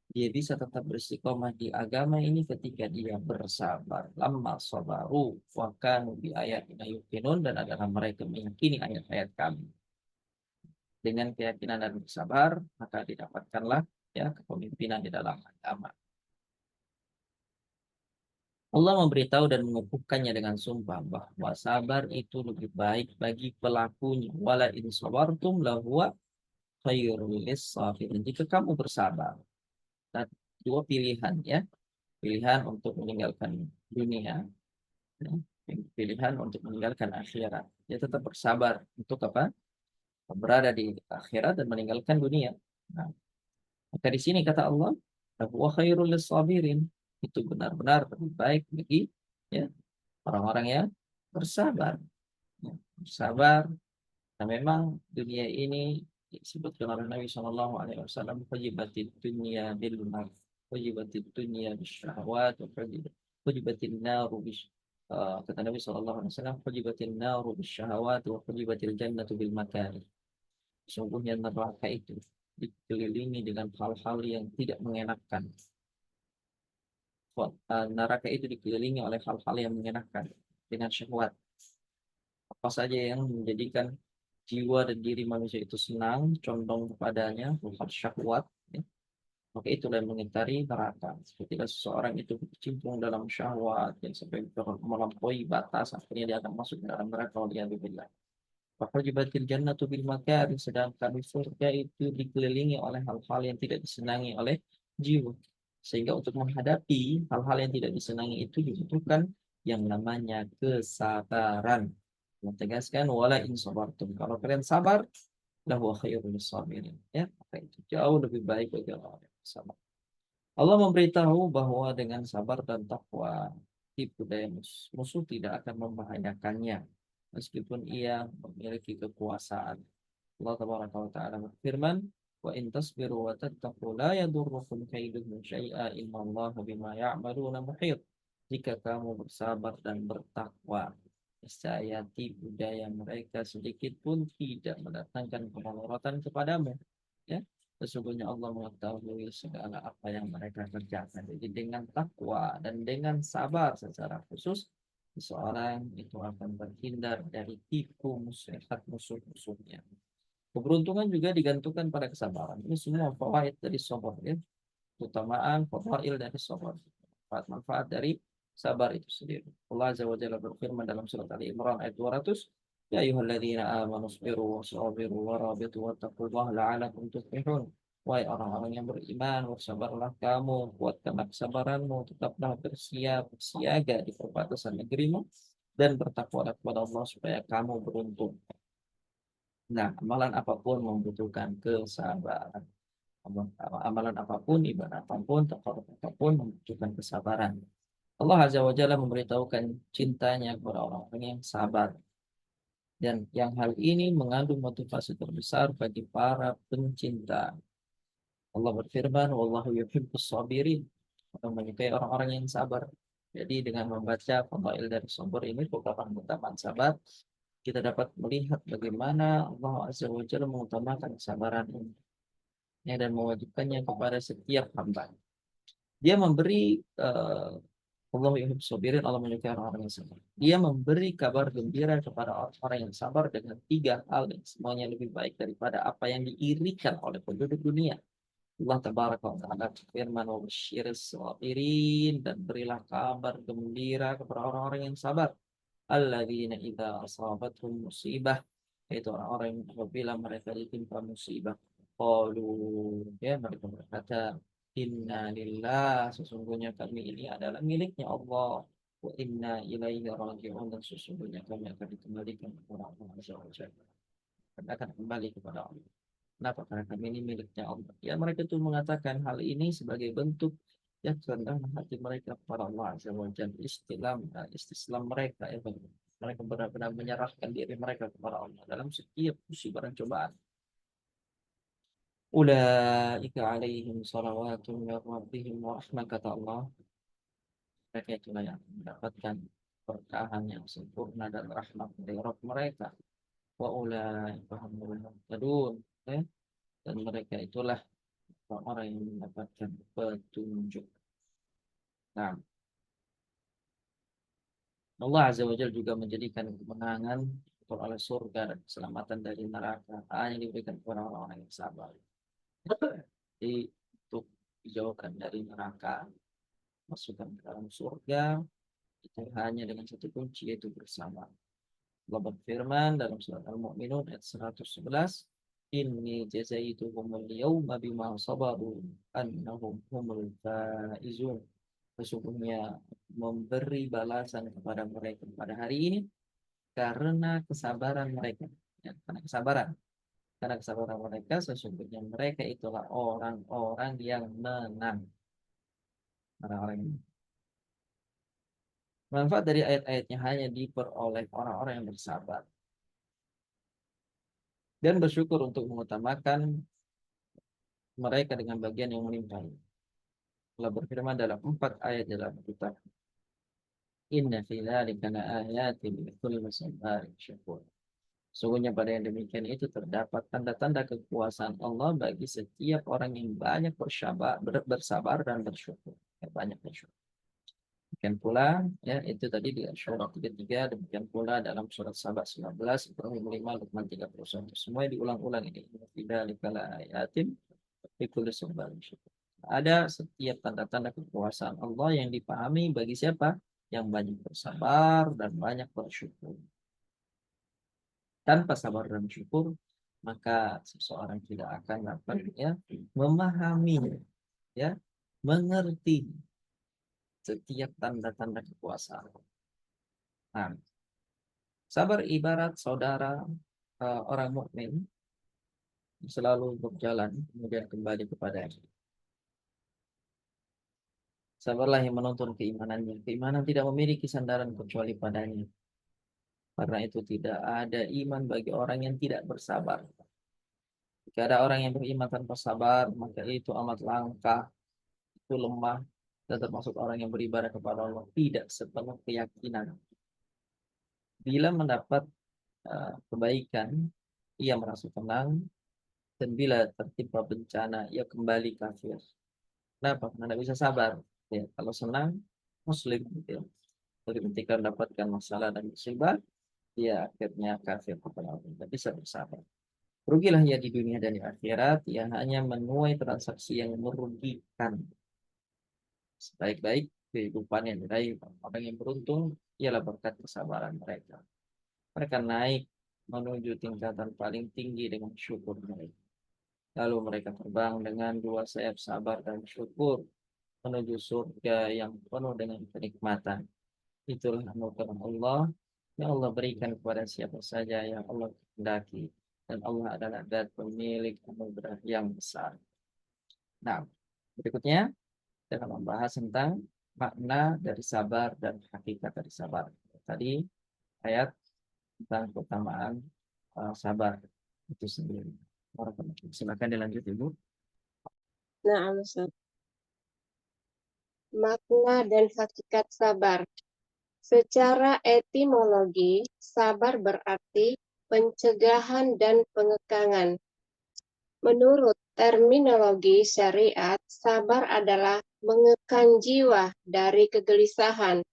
[SPEAKER 1] dia bisa tetap beristiqomah di agama ini ketika dia bersabar. Lamma sabaru wa kanu bi ayatina yuqinun, dan adalah mereka meyakini ayat-ayat kami. Dengan keyakinan dan bersabar, maka didapatkanlah ya kepemimpinan di dalam agama. Allah memberitahu dan mengukuhkannya dengan sumpah bahwa sabar itu lebih baik bagi pelakunya. Wala in sabartum lahuwa khairul lis-sabirin. Jika kamu bersabar, dan dua pilihan ya, pilihan untuk meninggalkan dunia, ya, pilihan untuk meninggalkan akhirat. Dia tetap bersabar untuk apa? Berada di akhirat dan meninggalkan dunia. Nah, Maka di sini kata Allah, wa khairul sabirin, itu benar-benar lebih baik bagi ya orang-orang yang bersabar. Ya, bersabar. Nah, memang dunia ini disebutkan oleh Nabi Shallallahu Alaihi Wasallam, "Wajibatid dunya bil maut, wajibatid dunya bisyahwat, wajibatin naru bis." Kata Nabi Shallallahu Alaihi Wasallam, "Wajibatin naru bisyahwat, wa wajibatil jannatu bil makarih." Sungguhnya neraka itu dikelilingi dengan hal-hal yang tidak mengenakan. Neraka itu dikelilingi oleh hal-hal yang mengenakan dengan syahwat. Apa saja yang menjadikan jiwa dan diri manusia itu senang, condong kepadanya, bukan syahwat, ya. Maka itulah yang mengitari neraka. Ketika seseorang itu berkecimpung dalam syahwat yang sampai melampaui batas, akhirnya dia akan masuk ke dalam neraka. Waliyadzubillah. Wajibatil jannatu bil makari, sedangkan surga itu dikelilingi oleh hal-hal yang tidak disenangi oleh jiwa. Sehingga untuk menghadapi hal-hal yang tidak disenangi itu dibutuhkan yang namanya kesabaran. Mentegaskan wala in sabartum. Kalau kalian sabar, lahu khairul sabirin. Ya, maka itu jauh lebih baik bagi orang yang sabar. Allah memberitahu bahwa dengan sabar dan takwa, tipu daya musuh tidak akan membahayakannya meskipun ia memiliki kekuasaan. Allah Tabaraka wa Ta'ala berfirman, "Wa in tasbiru wa tattaqu la yadurrukum kaiduhum syai'a innallaha bima ya'maluna muhit." Jika kamu bersabar dan bertakwa, niscaya tipu daya mereka sedikit pun tidak mendatangkan kemudaratan kepadamu. Ya, sesungguhnya Allah mengetahui segala apa yang mereka kerjakan. Jadi dengan takwa dan dengan sabar secara khusus, seseorang itu akan terhindar dari tipu muslihat musuh-musuhnya. Keberuntungan juga digantungkan pada kesabaran. Ini semua fawaid dari sabar, ya. Keutamaan, fadail dari sabar. Manfaat dari sabar itu sendiri. Allah Azza wa Jalla berfirman dalam surat Ali Imran ayat 200, "Ya ayyuhalladzina amanu sabiru wa sabiru wa rabitu wattaqullaha la'alakum tuflihun." Wahai orang-orang yang beriman, bersabarlah kamu, kuatkanlah kesabaranmu, tetaplah bersiap, siaga di perbatasan negerimu, dan bertakwalah kepada Allah supaya kamu beruntung. Nah, amalan apapun membutuhkan kesabaran. Amalan apapun, ibadah apapun, takwa apapun membutuhkan kesabaran. Allah Azza wa Jalla memberitahukan cintanya kepada orang-orang yang sabar. Dan yang hal ini mengandung motivasi terbesar bagi para pencinta. Allah berfirman, "Wallahu yuhibbus sabirin." Allah menyukai orang-orang yang sabar. Jadi dengan membaca fadail dari sabar ini, beberapa keutamaan sabar, kita dapat melihat bagaimana Allah Azza wa Jalla mengutamakan kesabaran ini, ya, dan mewajibkannya kepada setiap hamba. Dia memberi Allah yuhibbus sabirin, Allah menyukai orang-orang yang sabar. Dia memberi kabar gembira kepada orang-orang yang sabar dengan tiga hal yang semuanya lebih baik daripada apa yang diirikan oleh penduduk dunia. Allah tabaraka wa ta'ala firman, wa basyiris sabirin, dan berilah kabar gembira kepada orang-orang yang sabar. Alladzina idza asabatuhum musibah, yaitu orang-orang yang apabila mereka ditimpa musibah, qalu, ya, mereka berkata, inna lillah, sesungguhnya kami ini adalah miliknya Allah, wa inna ilaihi raji'un, dan sesungguhnya kami akan dikembalikan kepada Allah Azza wa Jalla, kami akan kembali kepada Allah. Kenapa? Karena kami ini miliknya Allah. Ya, mereka itu mengatakan hal ini sebagai bentuk ya kerendahan hati mereka kepada Allah Azza wa Jalla, istislam mereka, ya, mereka benar-benar menyerahkan diri mereka kepada Allah dalam setiap musibah dan cobaan. Ulaika alaihim salawatun min rabbihim wa rahmah, kata Allah. Mereka itulah yang mendapatkan berkahan yang sempurna dan rahmat dari Rabb mereka. Wa ulaika humul muhtadun, ya. Dan mereka itulah orang yang mendapatkan petunjuk. Nah, Allah Azza wa Jalla juga menjadikan kemenangan oleh surga dan keselamatan dari neraka hanya diberikan kepada orang-orang yang sabar. Jadi untuk dijauhkan dari neraka, masukkan ke dalam surga, itu hanya dengan satu kunci, yaitu bersama. Allah berfirman dalam surat Al-Mu'minun ayat 111, "Inni jazaituhumul yawma bima sabaru annahum humul faizun." Sesungguhnya memberi balasan kepada mereka pada hari ini karena kesabaran mereka. Ya, karena kesabaran. Karena kesabaran mereka sesungguhnya mereka itulah orang-orang yang menang. Orang-orang yang manfaat dari ayat-ayatnya hanya diperoleh orang-orang yang bersabar dan bersyukur untuk mengutamakan mereka dengan bagian yang menimpa. Allah berfirman dalam 4 ayat dalam kitab, Inna fi dzalika laayatin likulli sabarin syakur. Sungguhnya pada yang demikian itu terdapat tanda-tanda kekuasaan Allah bagi setiap orang yang banyak bersabar dan bersyukur. Ya, banyak bersyukur. Demikian pula, ya itu tadi di Syura 33, demikian pula dalam surat Saba 19, Ibrahim 5, Luqman 31. Semua diulang-ulang ini. Tidak dikala ayatin, likulli sabarin syakur. Ada setiap tanda-tanda kekuasaan Allah yang dipahami bagi siapa? Yang banyak bersabar dan banyak bersyukur. Tanpa sabar dan syukur, maka seseorang tidak akan dapat ya memahami, ya mengerti setiap tanda-tanda kekuasaan. Nah, sabar ibarat saudara orang mukmin selalu berjalan kemudian kembali kepada-Nya. Sabarlah yang menuntun keimanannya. Keimanan tidak memiliki sandaran kecuali padanya. Karena itu tidak ada iman bagi orang yang tidak bersabar. Jika ada orang yang beriman tanpa sabar, maka itu amat langka, itu lemah, dan termasuk orang yang beribadah kepada Allah tidak sepenuh keyakinan. Bila mendapat kebaikan, ia merasa tenang, dan bila tertimpa bencana, ia kembali kafir. Kenapa? Karena tidak bisa sabar. Ya, kalau senang, Muslim. Ya. Tapi ketika mendapatkan masalah dan musibah, ia akhirnya kafir kepada Allah. Tidak bisa bersabar. Rugilah ia di dunia dan di akhirat, ia hanya menuai transaksi yang merugikan. Sebaik-baik kehidupan yang diraih orang yang beruntung ialah berkat kesabaran mereka. Mereka naik menuju tingkatan paling tinggi dengan syukur mereka. Lalu mereka terbang dengan 2 sayap sabar dan syukur menuju surga yang penuh dengan kenikmatan. Itulah anugerah Allah yang Allah berikan kepada siapa saja yang Allah kehendaki. Dan Allah adalah zat pemilik anugerah yang besar. Nah, berikutnya kita akan membahas tentang makna dari sabar dan hakikat dari sabar. Tadi ayat tentang keutamaan sabar itu sendiri. Silakan dilanjut Ibu.
[SPEAKER 2] Nah, makna dan hakikat sabar. Secara etimologi, sabar berarti pencegahan dan pengekangan. Menurut terminologi syariat, sabar adalah mengekang jiwa dari kegelisahan,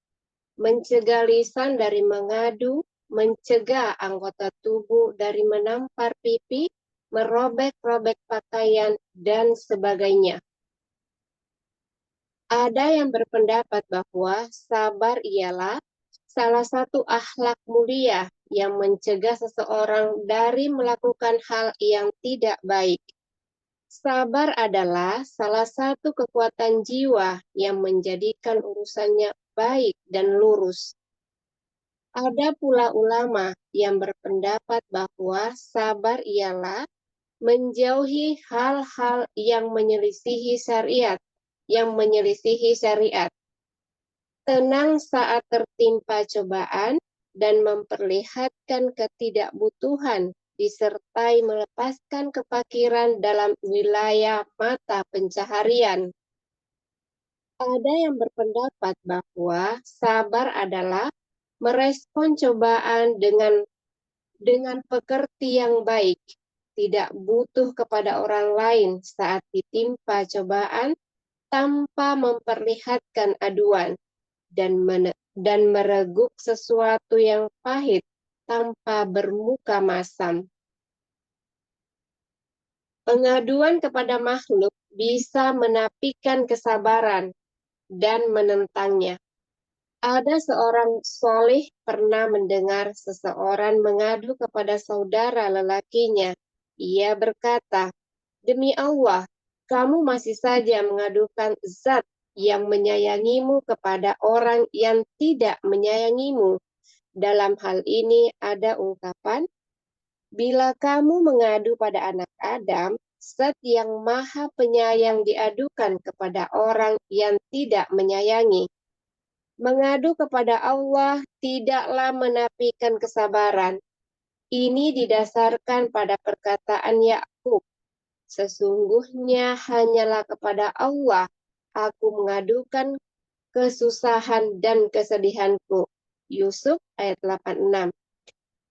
[SPEAKER 2] mencegah lisan dari mengadu, mencegah anggota tubuh dari menampar pipi, merobek-robek pakaian, dan sebagainya. Ada yang berpendapat bahwa sabar ialah salah satu akhlak mulia yang mencegah seseorang dari melakukan hal yang tidak baik. Sabar adalah salah satu kekuatan jiwa yang menjadikan urusannya baik dan lurus. Ada pula ulama yang berpendapat bahwa sabar ialah menjauhi hal-hal yang menyelisihi syariat. Tenang saat tertimpa cobaan dan memperlihatkan ketidakbutuhan disertai melepaskan kefakiran dalam wilayah mata pencaharian. Ada yang berpendapat bahwa sabar adalah merespon cobaan dengan pekerti yang baik, tidak butuh kepada orang lain saat ditimpa cobaan tanpa memperlihatkan aduan, dan mereguk sesuatu yang pahit tanpa bermuka masam. Pengaduan kepada makhluk bisa menapikan kesabaran dan menentangnya. Ada seorang soleh pernah mendengar seseorang mengadu kepada saudara lelakinya. Ia berkata, "Demi Allah, kamu masih saja mengadukan zat yang menyayangimu kepada orang yang tidak menyayangimu." Dalam hal ini ada ungkapan, Bila kamu mengadu pada anak Adam, Zat yang Maha Penyayang diadukan kepada orang yang tidak menyayangi. Mengadu kepada Allah tidaklah menafikan kesabaran. Ini didasarkan pada perkataan Yakub. Sesungguhnya hanyalah kepada Allah aku mengadukan kesusahan dan kesedihanku. Yusuf ayat 86.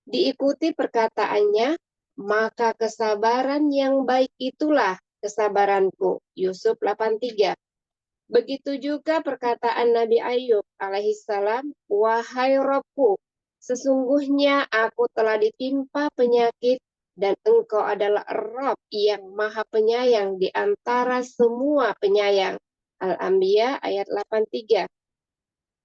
[SPEAKER 2] Diikuti perkataannya, maka kesabaran yang baik itulah kesabaranku. Yusuf 83. Begitu juga perkataan Nabi Ayub alaihissalam, wahai Robku, sesungguhnya aku telah ditimpa penyakit dan engkau adalah Rob yang maha penyayang di antara semua penyayang. Al-Anbiya ayat 83.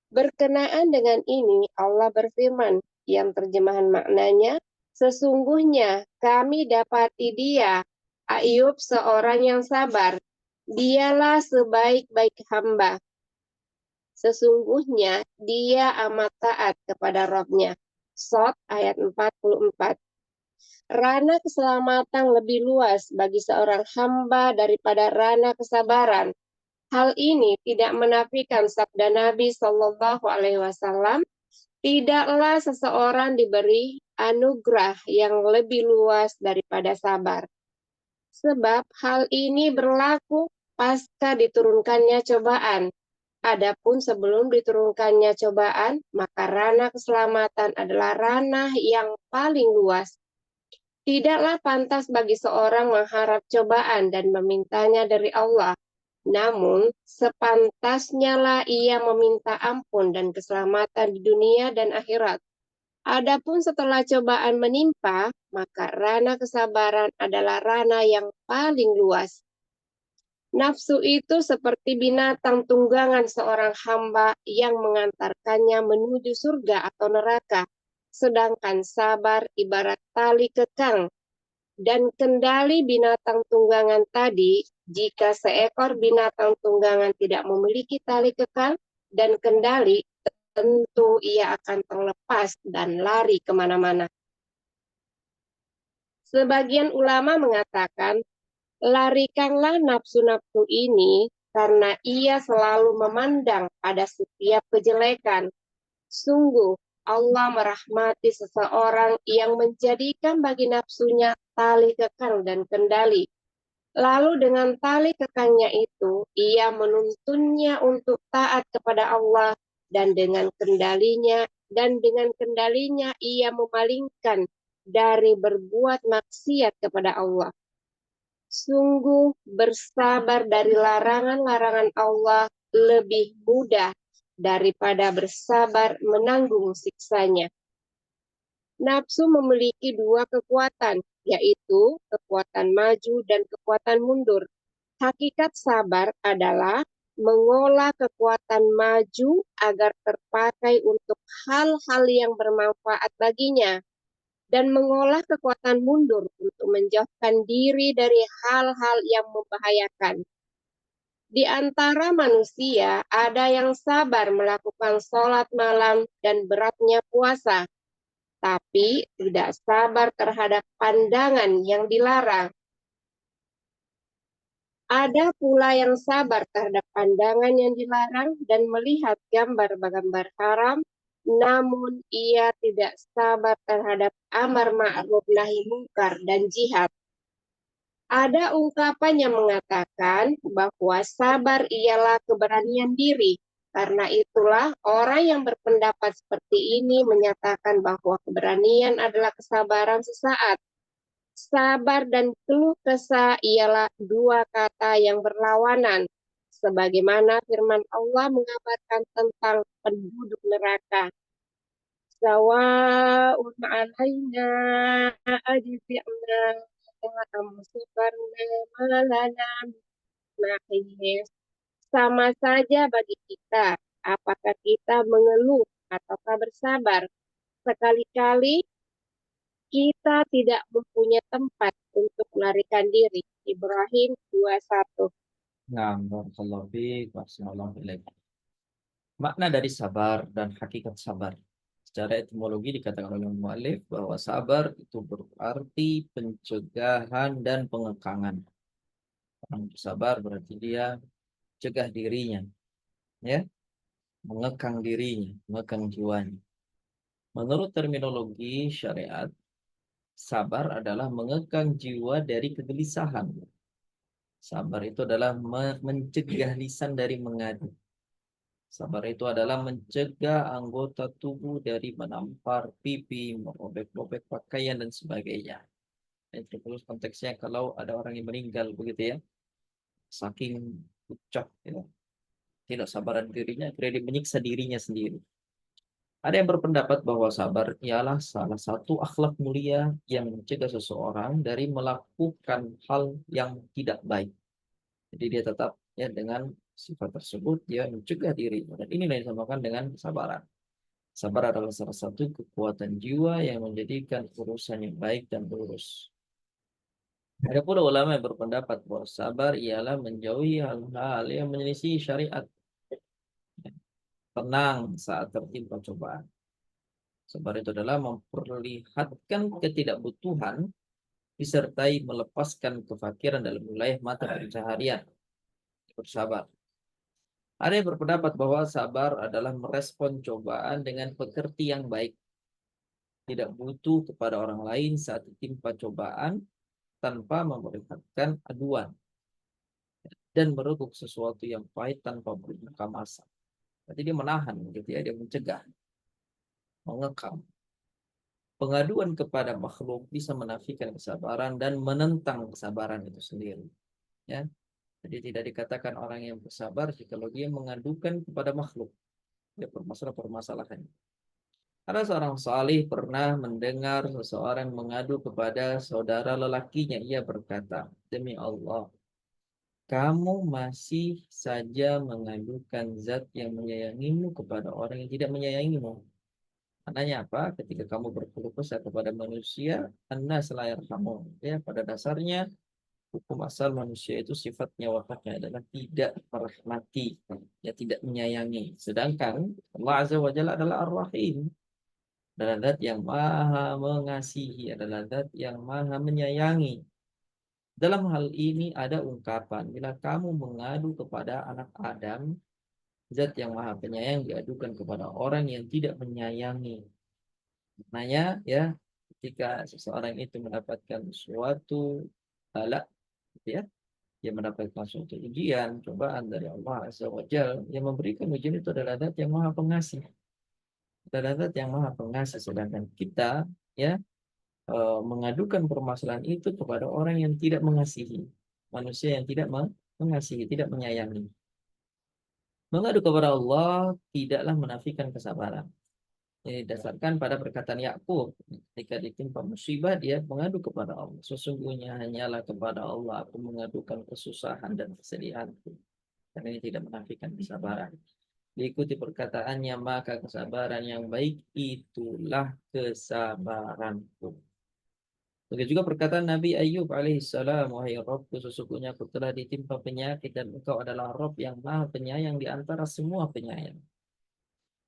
[SPEAKER 2] Berkenaan dengan ini, Allah berfirman, yang terjemahan maknanya, sesungguhnya kami dapati dia, Ayub seorang yang sabar. Dialah sebaik-baik hamba. Sesungguhnya dia amat taat kepada Rabb-Nya. Shot ayat 44. Rana keselamatan lebih luas bagi seorang hamba daripada rana kesabaran. Hal ini tidak menafikan sabda Nabi Shallallahu Alaihi Wasallam, tidaklah seseorang diberi anugerah yang lebih luas daripada sabar. Sebab hal ini berlaku pasca diturunkannya cobaan. Adapun sebelum diturunkannya cobaan, maka ranah keselamatan adalah ranah yang paling luas. Tidaklah pantas bagi seorang mengharap cobaan dan memintanya dari Allah. Namun, sepantasnya lah ia meminta ampun dan keselamatan di dunia dan akhirat. Adapun setelah cobaan menimpa, maka ranah kesabaran adalah ranah yang paling luas. Nafsu itu seperti binatang tunggangan seorang hamba yang mengantarkannya menuju surga atau neraka, sedangkan sabar ibarat tali kekang. Dan kendali binatang tunggangan tadi, jika seekor binatang tunggangan tidak memiliki tali kekang dan kendali, tentu ia akan terlepas dan lari kemana-mana. Sebagian ulama mengatakan, larikanlah nafsu-nafsu ini karena ia selalu memandang pada setiap kejelekan. Sungguh, Allah merahmati seseorang yang menjadikan bagi nafsunya tali kekang dan kendali. Lalu dengan tali kekangnya itu, ia menuntunnya untuk taat kepada Allah dan dengan kendalinya ia memalingkan dari berbuat maksiat kepada Allah. Sungguh bersabar dari larangan-larangan Allah lebih mudah daripada bersabar menanggung siksanya. Nafsu memiliki dua kekuatan, yaitu kekuatan maju dan kekuatan mundur. Hakikat sabar adalah mengolah kekuatan maju agar terpakai untuk hal-hal yang bermanfaat baginya, dan mengolah kekuatan mundur untuk menjauhkan diri dari hal-hal yang membahayakan. Di antara manusia, ada yang sabar melakukan sholat malam dan beratnya puasa, tapi tidak sabar terhadap pandangan yang dilarang. Ada pula yang sabar terhadap pandangan yang dilarang dan melihat gambar-gambar haram, namun ia tidak sabar terhadap amar ma'ruf nahi mungkar dan jihad. Ada ungkapan yang mengatakan bahwa sabar ialah keberanian diri. Karena itulah orang yang berpendapat seperti ini menyatakan bahwa keberanian adalah kesabaran sesaat. Sabar dan keluh kesah ialah dua kata yang berlawanan. Sebagaimana firman Allah mengabarkan tentang penduduk neraka. Sawa'un alaina ajzi'na am sabarna malana mahis. Sama saja bagi kita, apakah kita mengeluh ataukah bersabar. Sekali-kali kita tidak mempunyai tempat untuk melarikan diri. Ibrahim 21.
[SPEAKER 1] Nah, barakallahu fiik wa ahsanallahu ilaik. Makna dari sabar dan hakikat sabar. secara etimologi dikatakan oleh muallif bahwa sabar itu berarti pencegahan dan pengekangan. Orang bersabar berarti dia cegah dirinya, ya, mengekang dirinya, mengekang jiwanya. Menurut terminologi syariat, sabar adalah mengekang jiwa dari kegelisahan. Sabar itu adalah mencegah lisan dari mengadu. Sabar itu adalah mencegah anggota tubuh dari menampar pipi, merobek-robek pakaian, dan sebagainya. Itu terus konteksnya kalau ada orang yang meninggal begitu ya, saking pucat, ya, tidak sabaran dirinya, akhirnya dia menyiksa dirinya sendiri. Ada yang berpendapat bahwa sabar ialah salah satu akhlak mulia yang mencegah seseorang dari melakukan hal yang tidak baik. Jadi dia tetap ya dengan sifat tersebut dia mencegah diri. Dan ini yang disamakan dengan kesabaran. Sabar adalah salah satu kekuatan jiwa yang menjadikan urusan yang baik dan lurus. Ada pula ulama yang berpendapat bahwa sabar ialah menjauhi hal-hal yang menyelisih syariat. Tenang saat tertimpa cobaan. Sabar itu adalah memperlihatkan ketidakbutuhan disertai melepaskan kefakiran dalam wilayah mata pencaharian. Bersabar. Ada yang berpendapat bahwa sabar adalah merespon cobaan dengan pekerti yang baik. Tidak butuh kepada orang lain saat ditimpa cobaan tanpa memperlihatkan aduan. Dan merebut sesuatu yang pahit tanpa bermuka masa. Berarti dia menahan, gitu ya, dia mencegah, mengekang. Pengaduan kepada makhluk bisa menafikan kesabaran dan menentang kesabaran itu sendiri. Ya, jadi tidak dikatakan orang yang bersabar jika dia mengadukan kepada makhluk. Dia permasalahan. Ada seorang salih pernah mendengar seseorang mengadu kepada saudara lelakinya. Ia berkata, demi Allah, kamu masih saja mengadukan zat yang menyayangimu kepada orang yang tidak menyayangimu. Maknanya apa? Ketika kamu berkeluh kesah kepada manusia, annas la yarhamun. Ya, pada dasarnya hukum asal manusia itu sifatnya wafatnya adalah tidak merahmati, ya tidak menyayangi. Sedangkan Allah Azza wa Jalla adalah Ar-Rahim, adalah zat yang maha mengasihi, adalah zat yang maha menyayangi. Dalam hal ini ada ungkapan, bila kamu mengadu kepada anak Adam, zat yang maha penyayang diadukan kepada orang yang tidak menyayangi. Maknanya ya, ketika seseorang itu mendapatkan suatu bala, gitu ya, dia mendapatkan suatu ujian, cobaan dari Allah Azza wa Jalla, yang memberikan ujian itu adalah zat yang maha pengasih. Adalah zat yang maha pengasih, sedangkan kita ya mengadukan permasalahan itu kepada orang yang tidak mengasihi, manusia yang tidak mengasihi, tidak menyayangi. Mengadu kepada Allah tidaklah menafikan kesabaran. Ini didasarkan pada perkataan Yakub ketika ditimpa musibah dia mengadu kepada Allah. Sesungguhnya hanyalah kepada Allah aku mengadukan kesusahan dan kesedihanku. Dan ini tidak menafikan kesabaran. Diikuti perkataannya maka kesabaran yang baik itulah kesabaranku. Begitu juga perkataan Nabi Ayub alaihissalam, wahai Rabbku, sesungguhnya aku telah ditimpa penyakit dan engkau adalah Rabb yang maha penyayang di antara semua penyayang.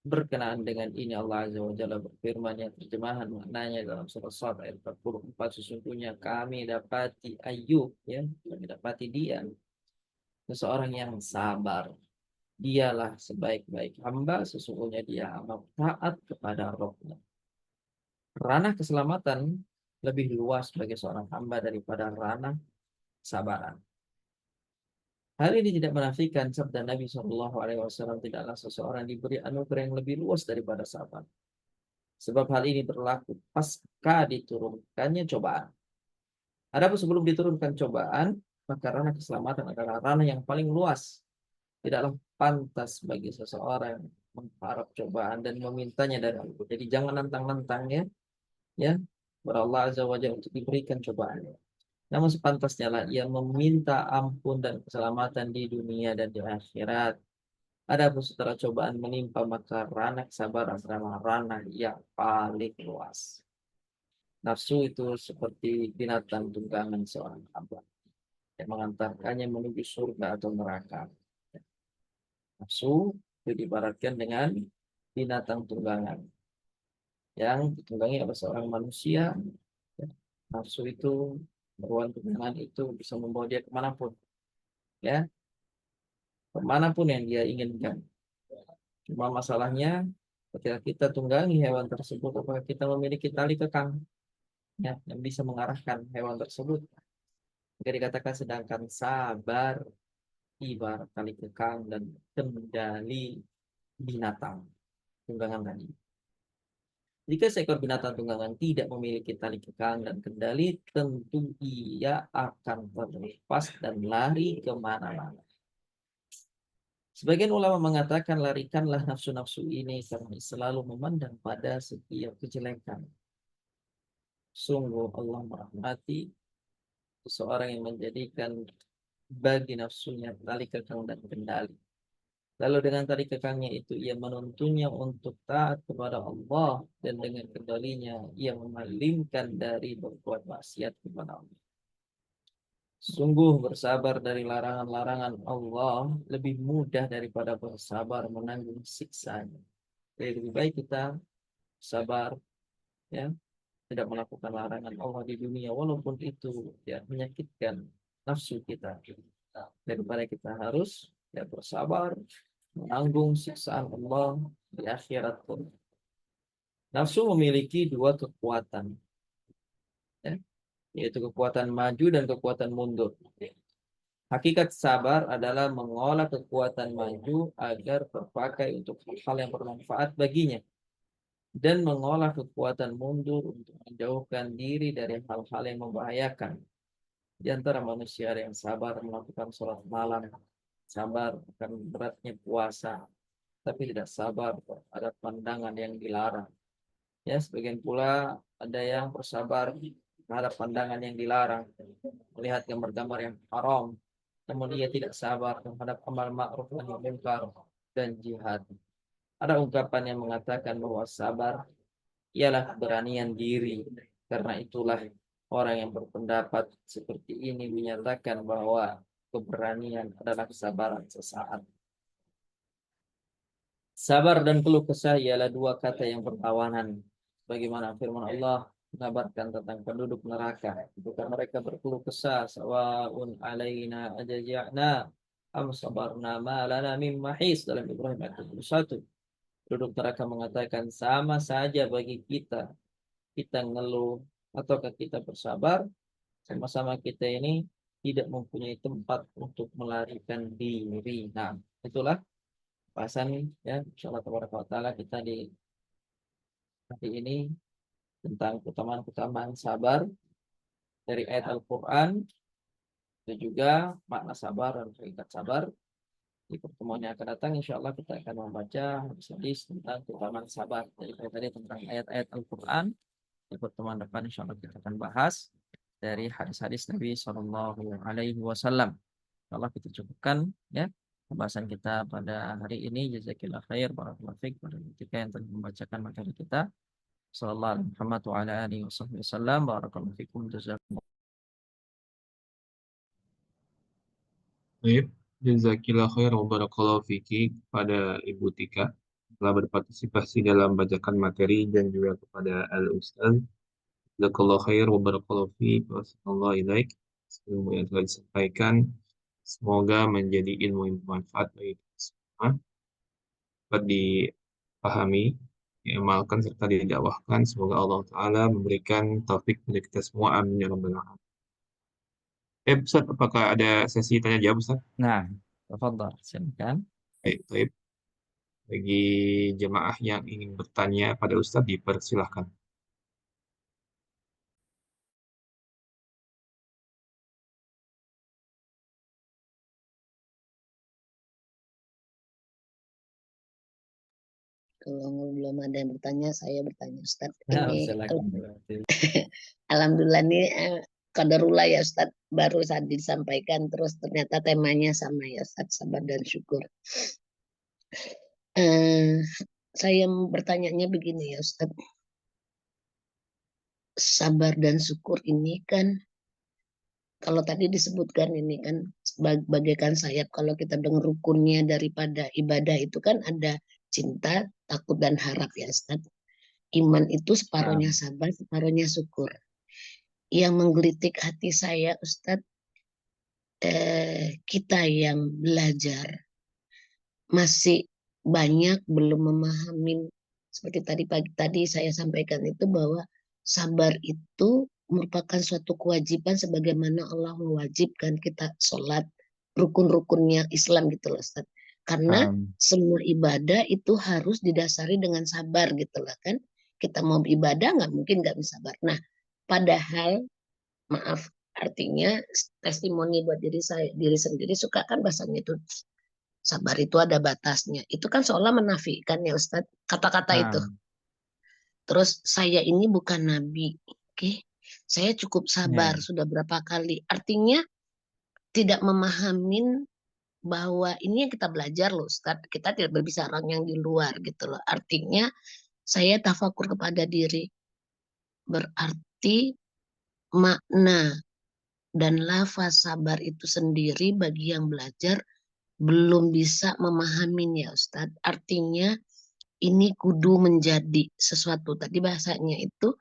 [SPEAKER 1] Berkenaan dengan ini Allah Azza wa Jalla berfirman, yang terjemahan maknanya dalam surah Sad ayat 44, sesungguhnya kami dapati Ayub, ya, kami dapati dia seseorang yang sabar. Dialah sebaik-baik hamba, sesungguhnya dia amat taat kepada Rabbnya. Ranah keselamatan lebih luas bagi seorang hamba daripada ranah kesabaran. Hal ini tidak menafikan sabda Nabi SAW, tidaklah seseorang diberi anugerah yang lebih luas daripada sabar. Sebab hal ini berlaku pasca diturunkannya cobaan. Adapun sebelum diturunkan cobaan, maka ranah keselamatan adalah ranah yang paling luas. Tidaklah pantas bagi seseorang mengharap cobaan dan memintanya dari Allah. Jadi jangan nantang-nantangnya, ya, kepada Allah Azza wa Jalla untuk diberikan cobaan. Namun sepantasnya lah ia meminta ampun dan keselamatan di dunia dan di akhirat. Adapun setelah cobaan menimpa, maka ranah kesabaran adalah ranah yang paling luas. Nafsu itu seperti binatang tunggangan seorang hamba yang mengantarkannya menuju surga atau neraka. Nafsu itu diibaratkan dengan binatang tunggangan yang ditunggangi oleh seorang manusia. Ya, nafsu itu, berwan tunggangan itu bisa membawa dia kemanapun, ya, kemanapun yang dia inginkan. Cuma masalahnya ketika kita tunggangi hewan tersebut, apakah kita memiliki tali kekang, ya, yang bisa mengarahkan hewan tersebut. Jika dikatakan sedangkan sabar ibarat tali kekang dan kendali binatang tunggangan tadi. Jika seekor binatang tunggangan tidak memiliki tali kekang dan kendali, tentu ia akan terlepas dan lari kemana-mana. Sebagian ulama mengatakan larikanlah nafsu-nafsu ini karena selalu memandang pada setiap kejelekan. Sungguh Allah merahmati seseorang yang menjadikan bagi nafsunya tali kekang dan kendali. Lalu dengan tali kekangnya itu ia menuntunnya untuk taat kepada Allah, dan dengan kendalinya ia memalingkan dari berbuat maksiat kepada Allah. Sungguh bersabar dari larangan-larangan Allah lebih mudah daripada bersabar menanggung siksanya. Jadi lebih baik kita sabar, ya, tidak melakukan larangan Allah di dunia walaupun itu ya menyakitkan nafsu kita, daripada kita harus ya bersabar menanggung siksaan Allah di akhirat pun. Nafsu memiliki dua kekuatan, ya, yaitu kekuatan maju dan kekuatan mundur. Hakikat sabar adalah mengolah kekuatan maju agar terpakai untuk hal yang bermanfaat baginya, dan mengolah kekuatan mundur untuk menjauhkan diri dari hal-hal yang membahayakan. Di antara manusia yang sabar melakukan sholat malam, sabar akan beratnya puasa, tapi tidak sabar terhadap pandangan yang dilarang. Ya, sebagian pula ada yang bersabar terhadap pandangan yang dilarang, melihat gambar-gambar yang haram, namun ia tidak sabar terhadap amal ma'ruf nahi munkar dan jihad. Ada ungkapan yang mengatakan bahwa sabar ialah keberanian diri. Karena itulah orang yang berpendapat seperti ini menyatakan bahwa keberanian adalah kesabaran sesaat. Sabar dan keluh kesah ialah dua kata yang berlawanan. Bagaimana firman Allah mengabarkan tentang penduduk neraka. Ketika mereka berkeluh kesah, sawaun alaina ajaja'na am sabarna ma lana min mahis, dalam Ibrahim ayat 21. Penduduk neraka mengatakan sama saja bagi kita. Kita ngeluh ataukah kita bersabar, sama-sama kita ini tidak mempunyai tempat untuk melarikan diri. Nah, itulah bahasan ya insyaallah taala kita di hari ini tentang keutamaan-keutamaan sabar dari ayat Al-Qur'an, dan juga makna sabar dan hakikat sabar. Di pertemuan yang akan datang insyaallah kita akan membaca hadis tentang keutamaan sabar. Jadi tadi tentang ayat-ayat Al-Qur'an. Di pertemuan depan insyaallah kita akan bahas dari hadis-hadis Nabi Shallallahu Alaihi Wasallam. Insyaallah kita cukupkan ya pembahasan kita pada hari ini. Jazakillah khair, barakallahu fiik pada ketika yang telah membacakan materi kita. Sallallahu alaihi wasallam, barakallahu fiikum, jazakumullah.
[SPEAKER 3] Baik, jazakillah khair wa barakallahu fiki kepada Ibu Tika telah berpartisipasi dalam bacakan materi, dan juga kepada Al-Ustaz. Jazakallah khair wa barakallahu fiki wa sallallahu ilaik. Ilmu yang telah disampaikan semoga menjadi ilmu yang bermanfaat bagi kita semua, dapat dipahami, diamalkan serta didakwahkan. Semoga Allah Ta'ala memberikan taufik kepada kita semua. Amin ya rabbal alamin. Ustaz, apakah ada sesi tanya jawab, Ustaz?
[SPEAKER 1] Nah, tafadhal, silakan.
[SPEAKER 3] Baik, baik. Bagi jemaah yang ingin bertanya pada Ustadz, dipersilahkan.
[SPEAKER 4] Kalau belum ada yang bertanya, saya bertanya Ustadz.
[SPEAKER 1] Nah,
[SPEAKER 4] Ini
[SPEAKER 1] silakan.
[SPEAKER 4] alhamdulillah nih qadarullah ya Ustadz, baru saat disampaikan terus ternyata temanya sama ya Ustadz, sabar dan syukur. Saya bertanyanya begini ya Ustadz, sabar dan syukur ini kan kalau tadi disebutkan ini kan bagaikan sayap, kalau kita dengar rukunnya daripada ibadah itu kan ada cinta, takut dan harap ya Ustadz. Iman itu
[SPEAKER 1] Nah,
[SPEAKER 4] separuhnya sabar, separuhnya syukur. Yang menggelitik hati saya, Ustadz, kita yang belajar masih banyak belum memahami, seperti tadi pagi tadi saya sampaikan itu, bahwa sabar itu merupakan suatu kewajiban sebagaimana Allah mewajibkan kita sholat, rukun-rukunnya Islam gitu loh Ustaz. Karena semua ibadah itu harus didasari dengan sabar gitu loh kan. Kita mau ibadah nggak mungkin nggak bisa sabar. Nah, padahal maaf, artinya testimoni buat diri sendiri, suka kan bahasanya itu sabar itu ada batasnya. Itu kan seolah menafikan ya Ustadz kata-kata itu. Terus saya ini bukan nabi, oke? Saya cukup sabar sudah berapa kali. Artinya tidak memahamin bahwa ini yang kita belajar loh Ustadz. Kita tidak berbicara orang yang di luar gitu loh. Artinya saya tafakur kepada diri. Berarti makna dan lafaz sabar itu sendiri bagi yang belajar belum bisa memahaminya Ustadz. Artinya ini kudu menjadi sesuatu. Tadi bahasanya itu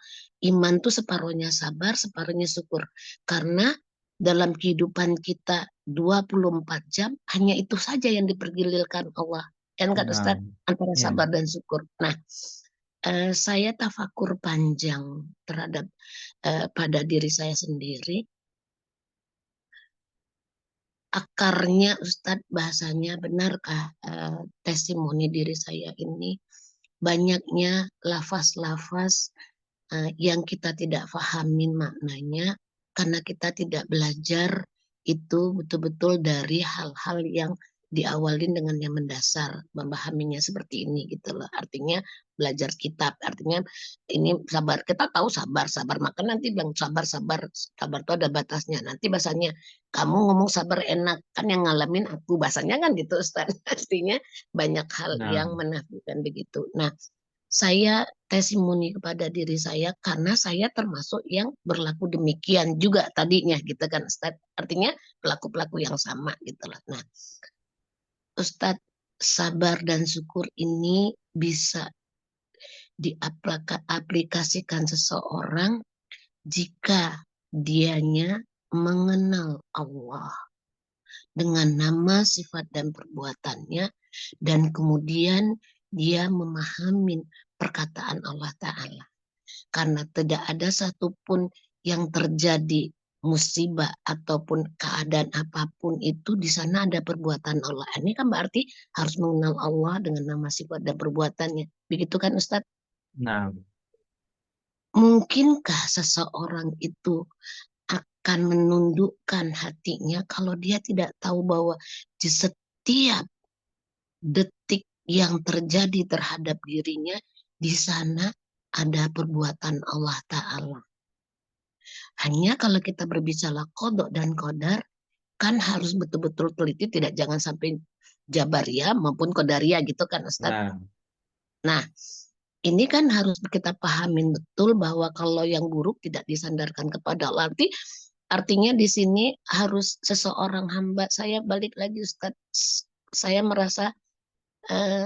[SPEAKER 4] iman tuh separuhnya sabar, separuhnya syukur. Karena dalam kehidupan kita 24 jam hanya itu saja yang dipergilirkan Allah. Kan kan Ustadz, antara sabar dan syukur. Nah, saya tafakur panjang terhadap pada diri saya sendiri. Akarnya Ustadz, bahasanya benarkah testimoni diri saya ini banyaknya lafaz-lafaz yang kita tidak pahamin maknanya karena kita tidak belajar itu betul-betul dari hal-hal yang diawalin dengan yang mendasar, memahaminya seperti ini gitu loh. Artinya belajar kitab, artinya ini sabar. Kita tahu sabar, maka nanti bilang sabar itu ada batasnya. Nanti bahasanya kamu ngomong sabar enak, kan yang ngalamin aku, bahasanya kan gitu Ustaz. Artinya banyak hal yang menafikan begitu. Nah, saya testimoni kepada diri saya karena saya termasuk yang berlaku demikian juga tadinya gitu kan Ustaz. Artinya pelaku-pelaku yang sama gitu loh. Nah, Ustadz, sabar dan syukur ini bisa diaplikasikan seseorang jika dianya mengenal Allah dengan nama, sifat, dan perbuatannya, dan kemudian dia memahami perkataan Allah Ta'ala. Karena tidak ada satupun yang terjadi musibah ataupun keadaan apapun itu di sana ada perbuatan Allah. Ini kan berarti harus mengenal Allah dengan nama, sifat, dan perbuatannya. Begitu kan Ustadz?
[SPEAKER 1] Nah,
[SPEAKER 4] mungkinkah seseorang itu akan menundukkan hatinya kalau dia tidak tahu bahwa di setiap detik yang terjadi terhadap dirinya di sana ada perbuatan Allah Ta'ala. Hanya kalau kita berbicara qada dan qadar, kan harus betul-betul teliti, tidak jangan sampai jabaria maupun qadariyah gitu kan Ustaz. Nah, ini kan harus kita pahamin betul bahwa kalau yang buruk tidak disandarkan kepada Allah. Artinya di sini harus seseorang hamba, saya balik lagi Ustaz, saya merasa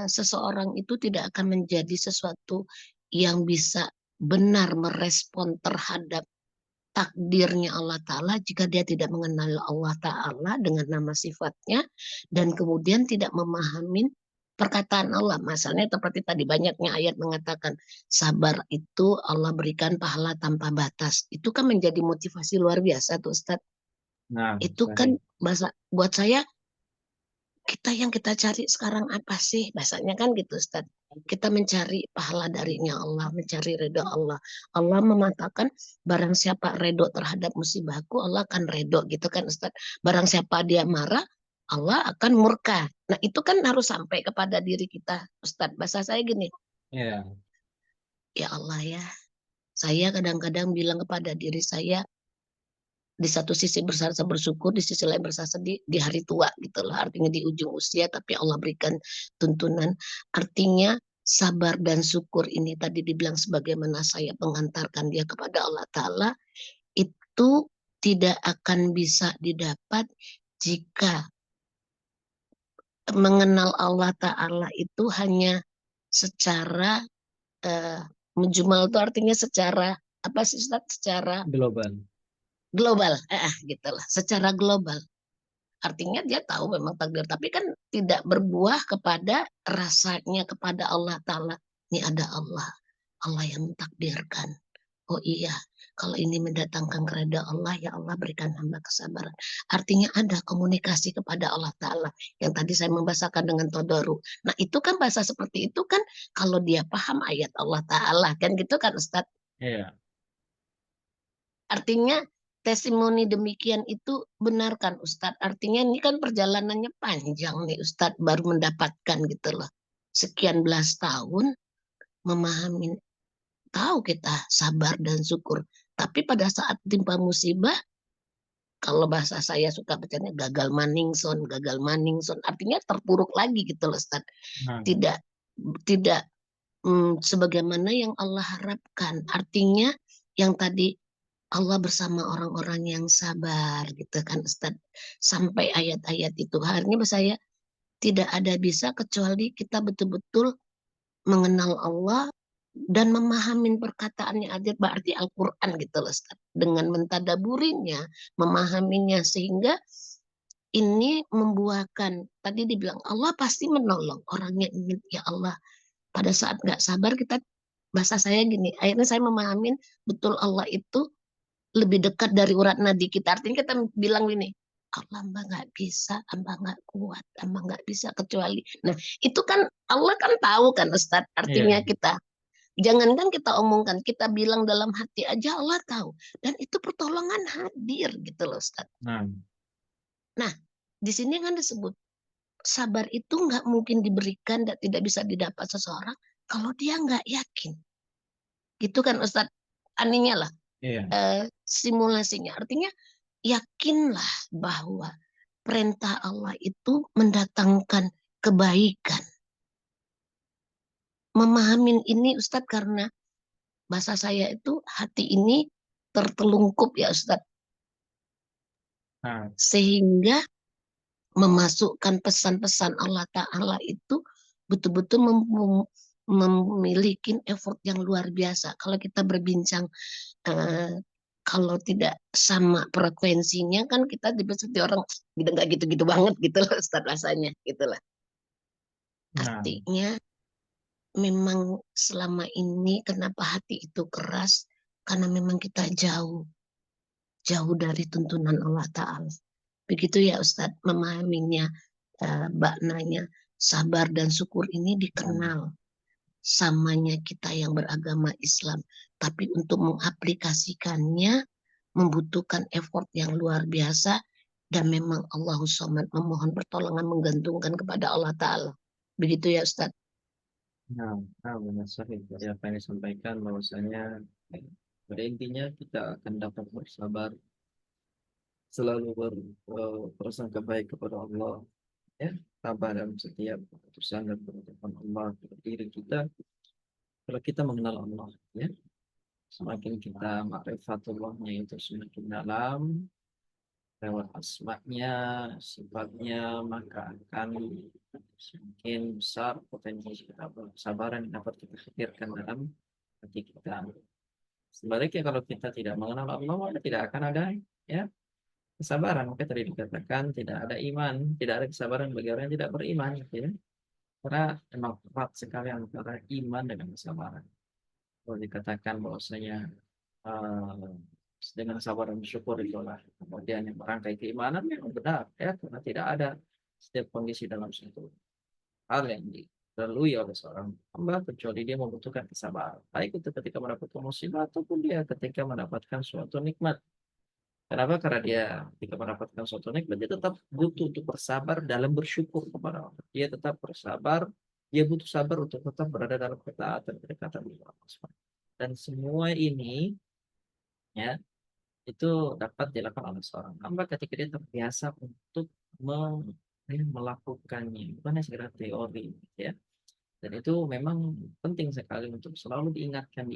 [SPEAKER 4] seseorang itu tidak akan menjadi sesuatu yang bisa benar merespon terhadap takdirnya Allah Ta'ala jika dia tidak mengenal Allah Ta'ala dengan nama sifatnya dan kemudian tidak memahami perkataan Allah. Masalahnya seperti tadi banyaknya ayat mengatakan sabar itu Allah berikan pahala tanpa batas. Itu kan menjadi motivasi luar biasa tuh Ustadz. Itu kan bahasa buat saya, kita yang kita cari sekarang apa sih? Bahasanya kan gitu Ustaz. Kita mencari pahala darinya Allah, mencari ridho Allah. Allah mematakan barang siapa ridho terhadap musibahku, Allah akan ridho gitu kan Ustaz. Barang siapa dia marah, Allah akan murka. Nah itu kan harus sampai kepada diri kita Ustaz. Bahasa saya gini, ya Allah ya, saya kadang-kadang bilang kepada diri saya, di satu sisi berasa bersyukur, di sisi lain berasa sedih di hari tua gitu loh. Artinya di ujung usia, tapi Allah berikan tuntunan. Artinya sabar dan syukur ini tadi dibilang sebagaimana saya mengantarkan dia kepada Allah Ta'ala, itu tidak akan bisa didapat jika mengenal Allah Ta'ala itu hanya secara Mujmal itu artinya secara apa sih Ustaz? Secara
[SPEAKER 1] Global.
[SPEAKER 4] global, gitulah. Secara global. Artinya dia tahu memang takdir, tapi kan tidak berbuah kepada rasanya kepada Allah Ta'ala. Ini ada Allah, Allah yang mentakdirkan. Oh iya, kalau ini mendatangkan keridhaan Allah, ya Allah berikan hamba kesabaran. Artinya ada komunikasi kepada Allah Ta'ala. Yang tadi saya membahasakan dengan todoru. Nah itu kan bahasa seperti itu kan kalau dia paham ayat Allah Ta'ala. Kan gitu kan Ustadz?
[SPEAKER 1] Iya.
[SPEAKER 4] Artinya testimoni demikian itu benar kan Ustadz? Artinya ini kan perjalanannya panjang nih Ustadz baru mendapatkan gitu loh. Sekian belas tahun memahami, tahu kita sabar dan syukur. Tapi pada saat timpa musibah, kalau bahasa saya suka bacanya gagal maningson, gagal maningson. Artinya terpuruk lagi gitu loh Ustadz.
[SPEAKER 1] Nah,
[SPEAKER 4] Tidak tidak sebagaimana yang Allah harapkan. Artinya yang tadi Allah bersama orang-orang yang sabar gitu kan Ustadz. Sampai ayat-ayat itu. Akhirnya saya tidak ada bisa kecuali kita betul-betul mengenal Allah dan memahami perkataannya ayat berarti Al-Quran gitu loh Ustaz. Dengan mentadaburinya, memahaminya sehingga ini membuahkan, tadi dibilang Allah pasti menolong orang yang ingin, ya Allah pada saat nggak sabar kita, bahasa saya gini, akhirnya saya memahami betul Allah itu lebih dekat dari urat nadi kita. Artinya kita bilang gini, Allah mbak nggak bisa, mbak nggak kuat, mbak nggak bisa kecuali. Nah itu kan Allah kan tahu kan Ustadz. Artinya
[SPEAKER 1] iya.
[SPEAKER 4] kita jangankan kita omongkan, kita bilang dalam hati aja Allah tahu. Dan itu pertolongan hadir gitu loh Ustaz.
[SPEAKER 1] Nah,
[SPEAKER 4] Nah, di sini kan disebut sabar itu nggak mungkin diberikan dan tidak bisa didapat seseorang kalau dia nggak yakin. Gitu kan Ustaz. Aninya lah,
[SPEAKER 1] iya.
[SPEAKER 4] simulasinya. Artinya yakinlah bahwa perintah Allah itu mendatangkan kebaikan. Memahamin ini Ustadz karena bahasa saya itu hati ini tertelungkup ya Ustadz.
[SPEAKER 1] Nah,
[SPEAKER 4] Sehingga memasukkan pesan-pesan Allah Ta'ala itu betul-betul memiliki effort yang luar biasa. Kalau kita berbincang, kalau tidak sama frekuensinya kan kita seperti orang nggak gitu-gitu banget gitu loh Ustadz rasanya gitulah.
[SPEAKER 1] nah,
[SPEAKER 4] Artinya memang selama ini kenapa hati itu keras karena memang kita jauh dari tuntunan Allah Ta'ala. Begitu ya Ustadz memahaminya, maknanya sabar dan syukur ini dikenal samanya kita yang beragama Islam. Tapi untuk mengaplikasikannya membutuhkan effort yang luar biasa dan memang Allahu Somad memohon pertolongan menggantungkan kepada Allah Ta'ala. Begitu ya Ustadz.
[SPEAKER 1] nah, benar sekali dari apa yang disampaikan bahwasanya pada intinya kita akan dapat bersabar, selalu berprasangka baik kepada Allah, ya, tabah dalam setiap keputusan dan penetapan Allah pada diri kita. Kalau kita mengenal Allah, ya, semakin kita ma'rifatullahnya itu semakin dalam lewat asma'nya, sifatnya, maka akan semakin besar potensi kita kesabaran yang dapat kita hadirkan dalam hati kita. Sebaliknya kalau kita tidak mengenal Allah, maka tidak akan ada, ya, kesabaran. Maka tadi dikatakan tidak ada iman, tidak ada kesabaran bagi orang yang tidak beriman, ya. Karena memang erat sekali antara iman dengan kesabaran. Kalau dikatakan bahwasanya dengan sabar dan syukur itulah kemudian yang merangkai keimanan, memang benar, ya, karena tidak ada setiap kondisi dalam suatu hal yang dilalui oleh seorang hamba kecuali dia membutuhkan kesabaran, baik itu ketika mendapatkan musibah ataupun dia ketika mendapatkan suatu nikmat. Kenapa? Karena dia ketika mendapatkan suatu nikmat dia tetap butuh untuk bersabar dalam bersyukur kepada Allah. Dia tetap bersabar, dia butuh sabar untuk tetap berada dalam ketaatan kedekatan kepada Allah. Dan semua ini, ya, itu dapat dilakukan oleh seorang hamba ketika dia terbiasa untuk melakukannya, bukan hanya sekedar teori, ya. Dan itu memang penting sekali untuk selalu diingatkan,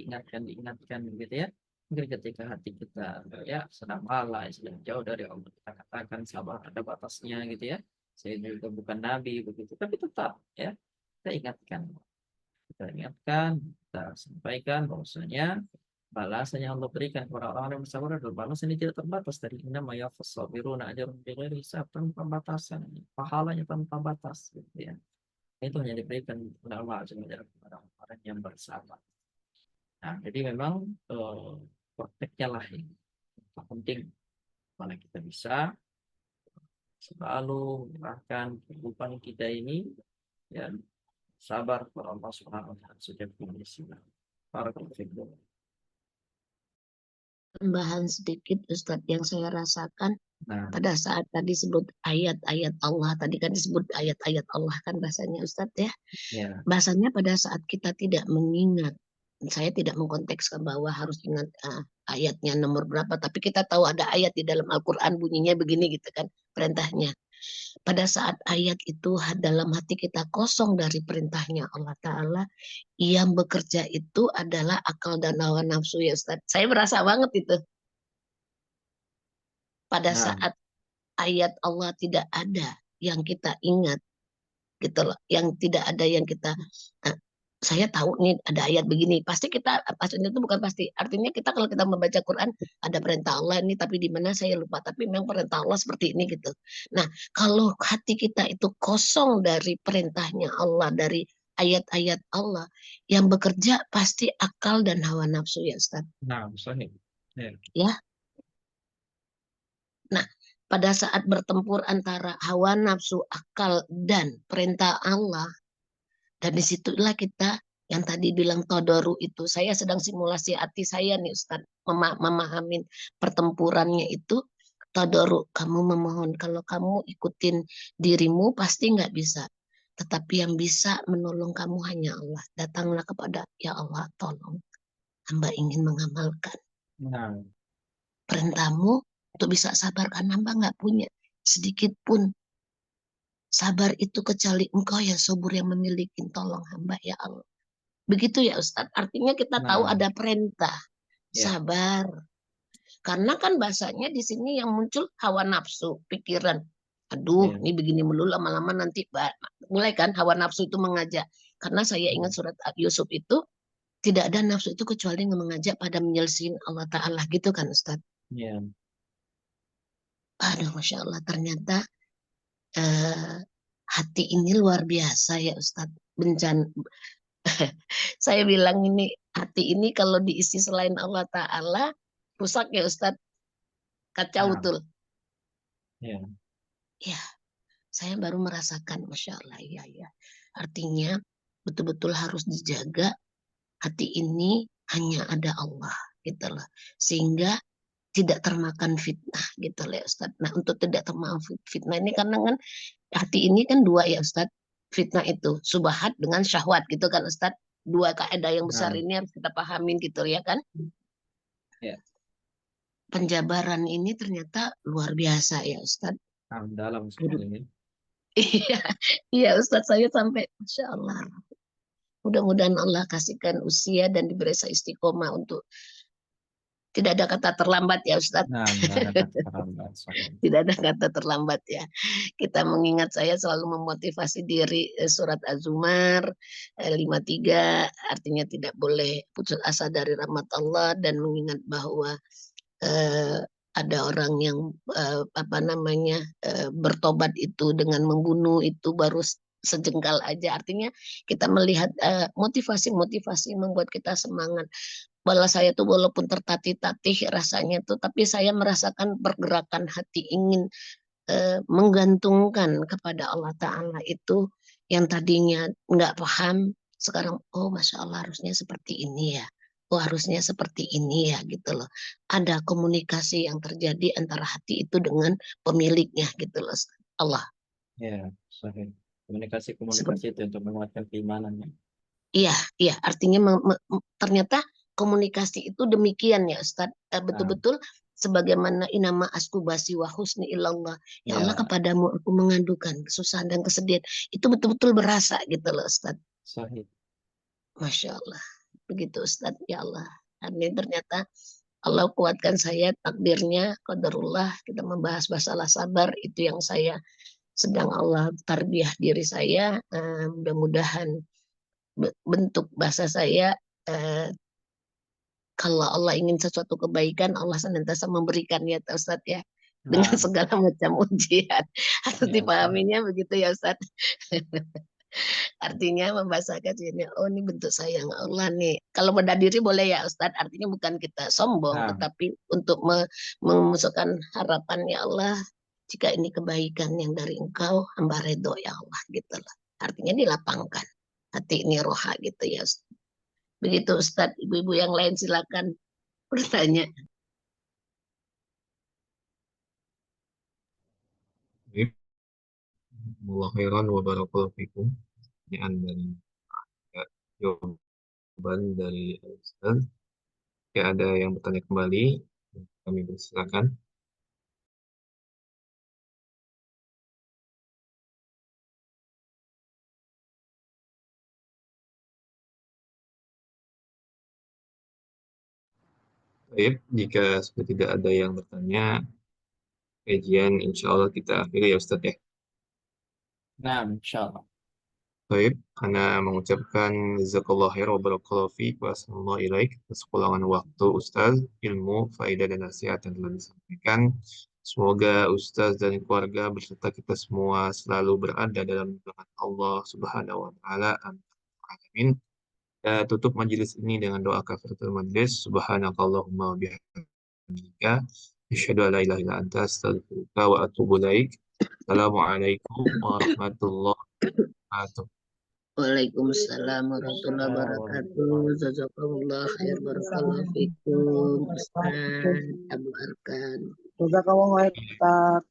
[SPEAKER 1] begitu ya. Mungkin ketika hati kita, ya, sedang lalai, sedang jauh dari Allah, kita katakan sabar ada batasnya, gitu ya. Saya juga bukan nabi, begitu, tapi tetap, ya, kita ingatkan. kita ingatkan, kita sampaikan bahwasanya balasan yang Allah berikan kepada orang yang bersabar adalah balasan yang tidak terbatas. Tadi innama yuwaffas sabiruna ajrahum bighairi hisab, tanpa batasan, pahalanya tanpa batas gitu ya. Itu hanya diberikan oleh Allah Azza wa Jalla kepada orang yang bersabar. Nah, jadi memang prakteknya lah yang penting, mana kita bisa selalu mengerahkan kehidupan kita ini ya sabar kepada Allah Subhanahu wa taala sejak kondisi. Barakallahu fikum.
[SPEAKER 4] Tambahan sedikit Ustadz yang saya rasakan
[SPEAKER 1] Nah,
[SPEAKER 4] pada saat tadi sebut ayat-ayat Allah, tadi kan disebut ayat-ayat Allah kan bahasanya Ustadz ya.
[SPEAKER 1] ya,
[SPEAKER 4] Bahasanya pada saat kita tidak mengingat, saya tidak mengkontekskan bahwa harus ingat ayatnya nomor berapa, tapi kita tahu ada ayat di dalam Al-Quran bunyinya begini gitu kan, perintahnya. Pada saat ayat itu dalam hati kita kosong dari perintahnya Allah Ta'ala, yang bekerja itu adalah akal dan hawa nafsu ya Ustaz. Saya merasa banget itu. Pada
[SPEAKER 1] nah,
[SPEAKER 4] saat ayat Allah tidak ada yang kita ingat, gitu loh. Yang tidak ada yang kita, saya tahu nih ada ayat begini. Pasti kita, maksudnya itu bukan pasti. Artinya kita kalau kita membaca Quran, ada perintah Allah ini, tapi di mana saya lupa. Tapi memang perintah Allah seperti ini gitu. Nah, kalau hati kita itu kosong dari perintahnya Allah, dari ayat-ayat Allah, yang bekerja pasti akal dan hawa nafsu ya Ustaz.
[SPEAKER 1] nah, sahih. Ya,
[SPEAKER 4] Ya. Nah, pada saat bertempur antara hawa nafsu, akal, dan perintah Allah, dan disitulah kita yang tadi bilang todoru itu, saya sedang simulasi hati saya nih Ustaz, memahamin pertempurannya itu, todoru, kamu memohon, kalau kamu ikutin dirimu pasti nggak bisa. Tetapi yang bisa menolong kamu hanya Allah. Datanglah kepada, ya Allah tolong, hamba ingin mengamalkan
[SPEAKER 1] nah,
[SPEAKER 4] perintahmu untuk bisa sabar, karena hamba nggak punya sedikit pun sabar itu kecuali engkau yang subur yang memiliki, tolong hamba ya Allah. Begitu ya Ustadz. Artinya kita tahu
[SPEAKER 1] nah,
[SPEAKER 4] ada perintah
[SPEAKER 1] ya,
[SPEAKER 4] sabar. Karena kan bahasanya di sini yang muncul hawa nafsu, pikiran. Aduh,
[SPEAKER 1] ya,
[SPEAKER 4] ini begini melulu lama-lama nanti mulai kan hawa nafsu itu mengajak. Karena saya ingat surat Yusuf itu tidak ada nafsu itu kecuali yang mengajak pada menyelesaikan Allah Ta'ala gitu kan Ustadz.
[SPEAKER 1] ya,
[SPEAKER 4] Aduh, Masya Allah ternyata hati ini luar biasa ya Ustadz. Bencana. Saya bilang ini hati ini kalau diisi selain Allah Ta'ala rusak ya Ustadz, kacau
[SPEAKER 1] nah,
[SPEAKER 4] betul.
[SPEAKER 1] ya,
[SPEAKER 4] Ya, saya baru merasakan, Masya Allah, ya. Artinya betul-betul harus dijaga hati ini hanya ada Allah gitu loh. Sehingga tidak termakan fitnah gitu loh ya Ustadz. Nah untuk tidak termakan fitnah ini karena kan hati ini kan dua ya Ustadz. Fitnah itu subahat dengan syahwat gitu kan Ustadz. Dua kaidah yang besar
[SPEAKER 1] nah,
[SPEAKER 4] ini harus kita pahamin gitu ya kan.
[SPEAKER 1] ya,
[SPEAKER 4] Penjabaran ini ternyata luar biasa ya Ustadz.
[SPEAKER 1] nah, dalam sekali ini.
[SPEAKER 4] Iya, iya Ustadz, saya sampai Masya Allah. Mudah-mudahan Allah kasihkan usia dan diberi istiqomah untuk tidak ada kata terlambat ya Ustadz.
[SPEAKER 1] Nah, nggak ada kata terlambat, sahih.
[SPEAKER 4] Tidak ada kata terlambat ya. Kita mengingat, saya selalu memotivasi diri surat Az-Zumar 53 artinya tidak boleh putus asa dari rahmat Allah dan mengingat bahwa ada orang yang bertobat itu dengan membunuh itu baru sejengkal aja. Artinya kita melihat motivasi-motivasi membuat kita semangat. Malah saya tuh walaupun tertatih-tatih rasanya tuh, tapi saya merasakan pergerakan hati ingin menggantungkan kepada Allah Ta'ala itu yang tadinya nggak paham, sekarang oh Masya Allah harusnya seperti ini ya. Oh harusnya seperti ini ya gitu loh. Ada komunikasi yang terjadi antara hati itu dengan pemiliknya gitu loh. Allah.
[SPEAKER 1] Ya, sahih.
[SPEAKER 4] Seperti,
[SPEAKER 1] Komunikasi itu untuk menguatkan keimanannya.
[SPEAKER 4] iya, iya. Artinya ternyata komunikasi itu demikian ya Ustadz.
[SPEAKER 1] Nah,
[SPEAKER 4] Betul-betul sebagaimana inama askubasi wa husni ilallah. Ya Allah
[SPEAKER 1] ya,
[SPEAKER 4] kepadamu aku mengadukan kesusahan dan kesedihan. Itu betul-betul berasa gitu loh Ustadz.
[SPEAKER 1] sahih.
[SPEAKER 4] Masya Allah. Begitu Ustadz. Ya Allah. Ini ternyata Allah kuatkan saya takdirnya. Qadarullah kita membahas masalah sabar. Itu yang saya sedang Allah tarbiyah diri saya. Mudah-mudahan bentuk bahasa saya, kalau Allah ingin sesuatu kebaikan, Allah senantiasa memberikan ya Ustaz ya, dengan
[SPEAKER 1] Nah,
[SPEAKER 4] segala macam ujian. Harus
[SPEAKER 1] ya Ustaz.
[SPEAKER 4] dipahaminya begitu ya Ustaz. Artinya membahasakan ini, oh ini bentuk sayang Allah nih. Kalau beda diri boleh ya Ustaz, artinya bukan kita sombong,
[SPEAKER 1] Nah,
[SPEAKER 4] tetapi untuk memasukkan harapan ya Allah, jika ini kebaikan yang dari Engkau, hamba redho ya Allah gitu lah. Artinya dilapangkan hati ini roha gitu ya Ustaz. Begitu Ustaz, ibu-ibu yang lain silakan bertanya.
[SPEAKER 3] Baik, jazakumullah khairan wa barakallahu fikum. Pertanyaan dari jawaban dari Ustaz. Ya, ada yang bertanya kembali, kami persilakan. Baik, jika sudah tidak ada yang bertanya, kajian insya Allah kita akhiri ya Ustaz ya.
[SPEAKER 1] nah, insyaallah.
[SPEAKER 3] Baik, karena mengucapkan jazakallah khair wa barakallahu fiik wa assalamualaikum ilaik atas kekurangan waktu Ustaz, ilmu, faedah dan nasihat yang telah disampaikan. Semoga Ustaz dan keluarga beserta kita semua selalu berada dalam lindungan Allah Subhanahu wa taala. Amin. Kita tutup majelis ini dengan doa kafaratul majelis. Subhanakallahumma wa bihamdika asyhadu an la ilaha illa anta astaghfiruka wa atubu ilaik. Assalamualaikum warahmatullahi wabarakatuh.
[SPEAKER 4] Waalaikumsalam warahmatullahi wabarakatuh. Jazakallah khair barakallahu fikum Ustaz Abu Arkan.
[SPEAKER 5] Jazakallah khair, Ustaz.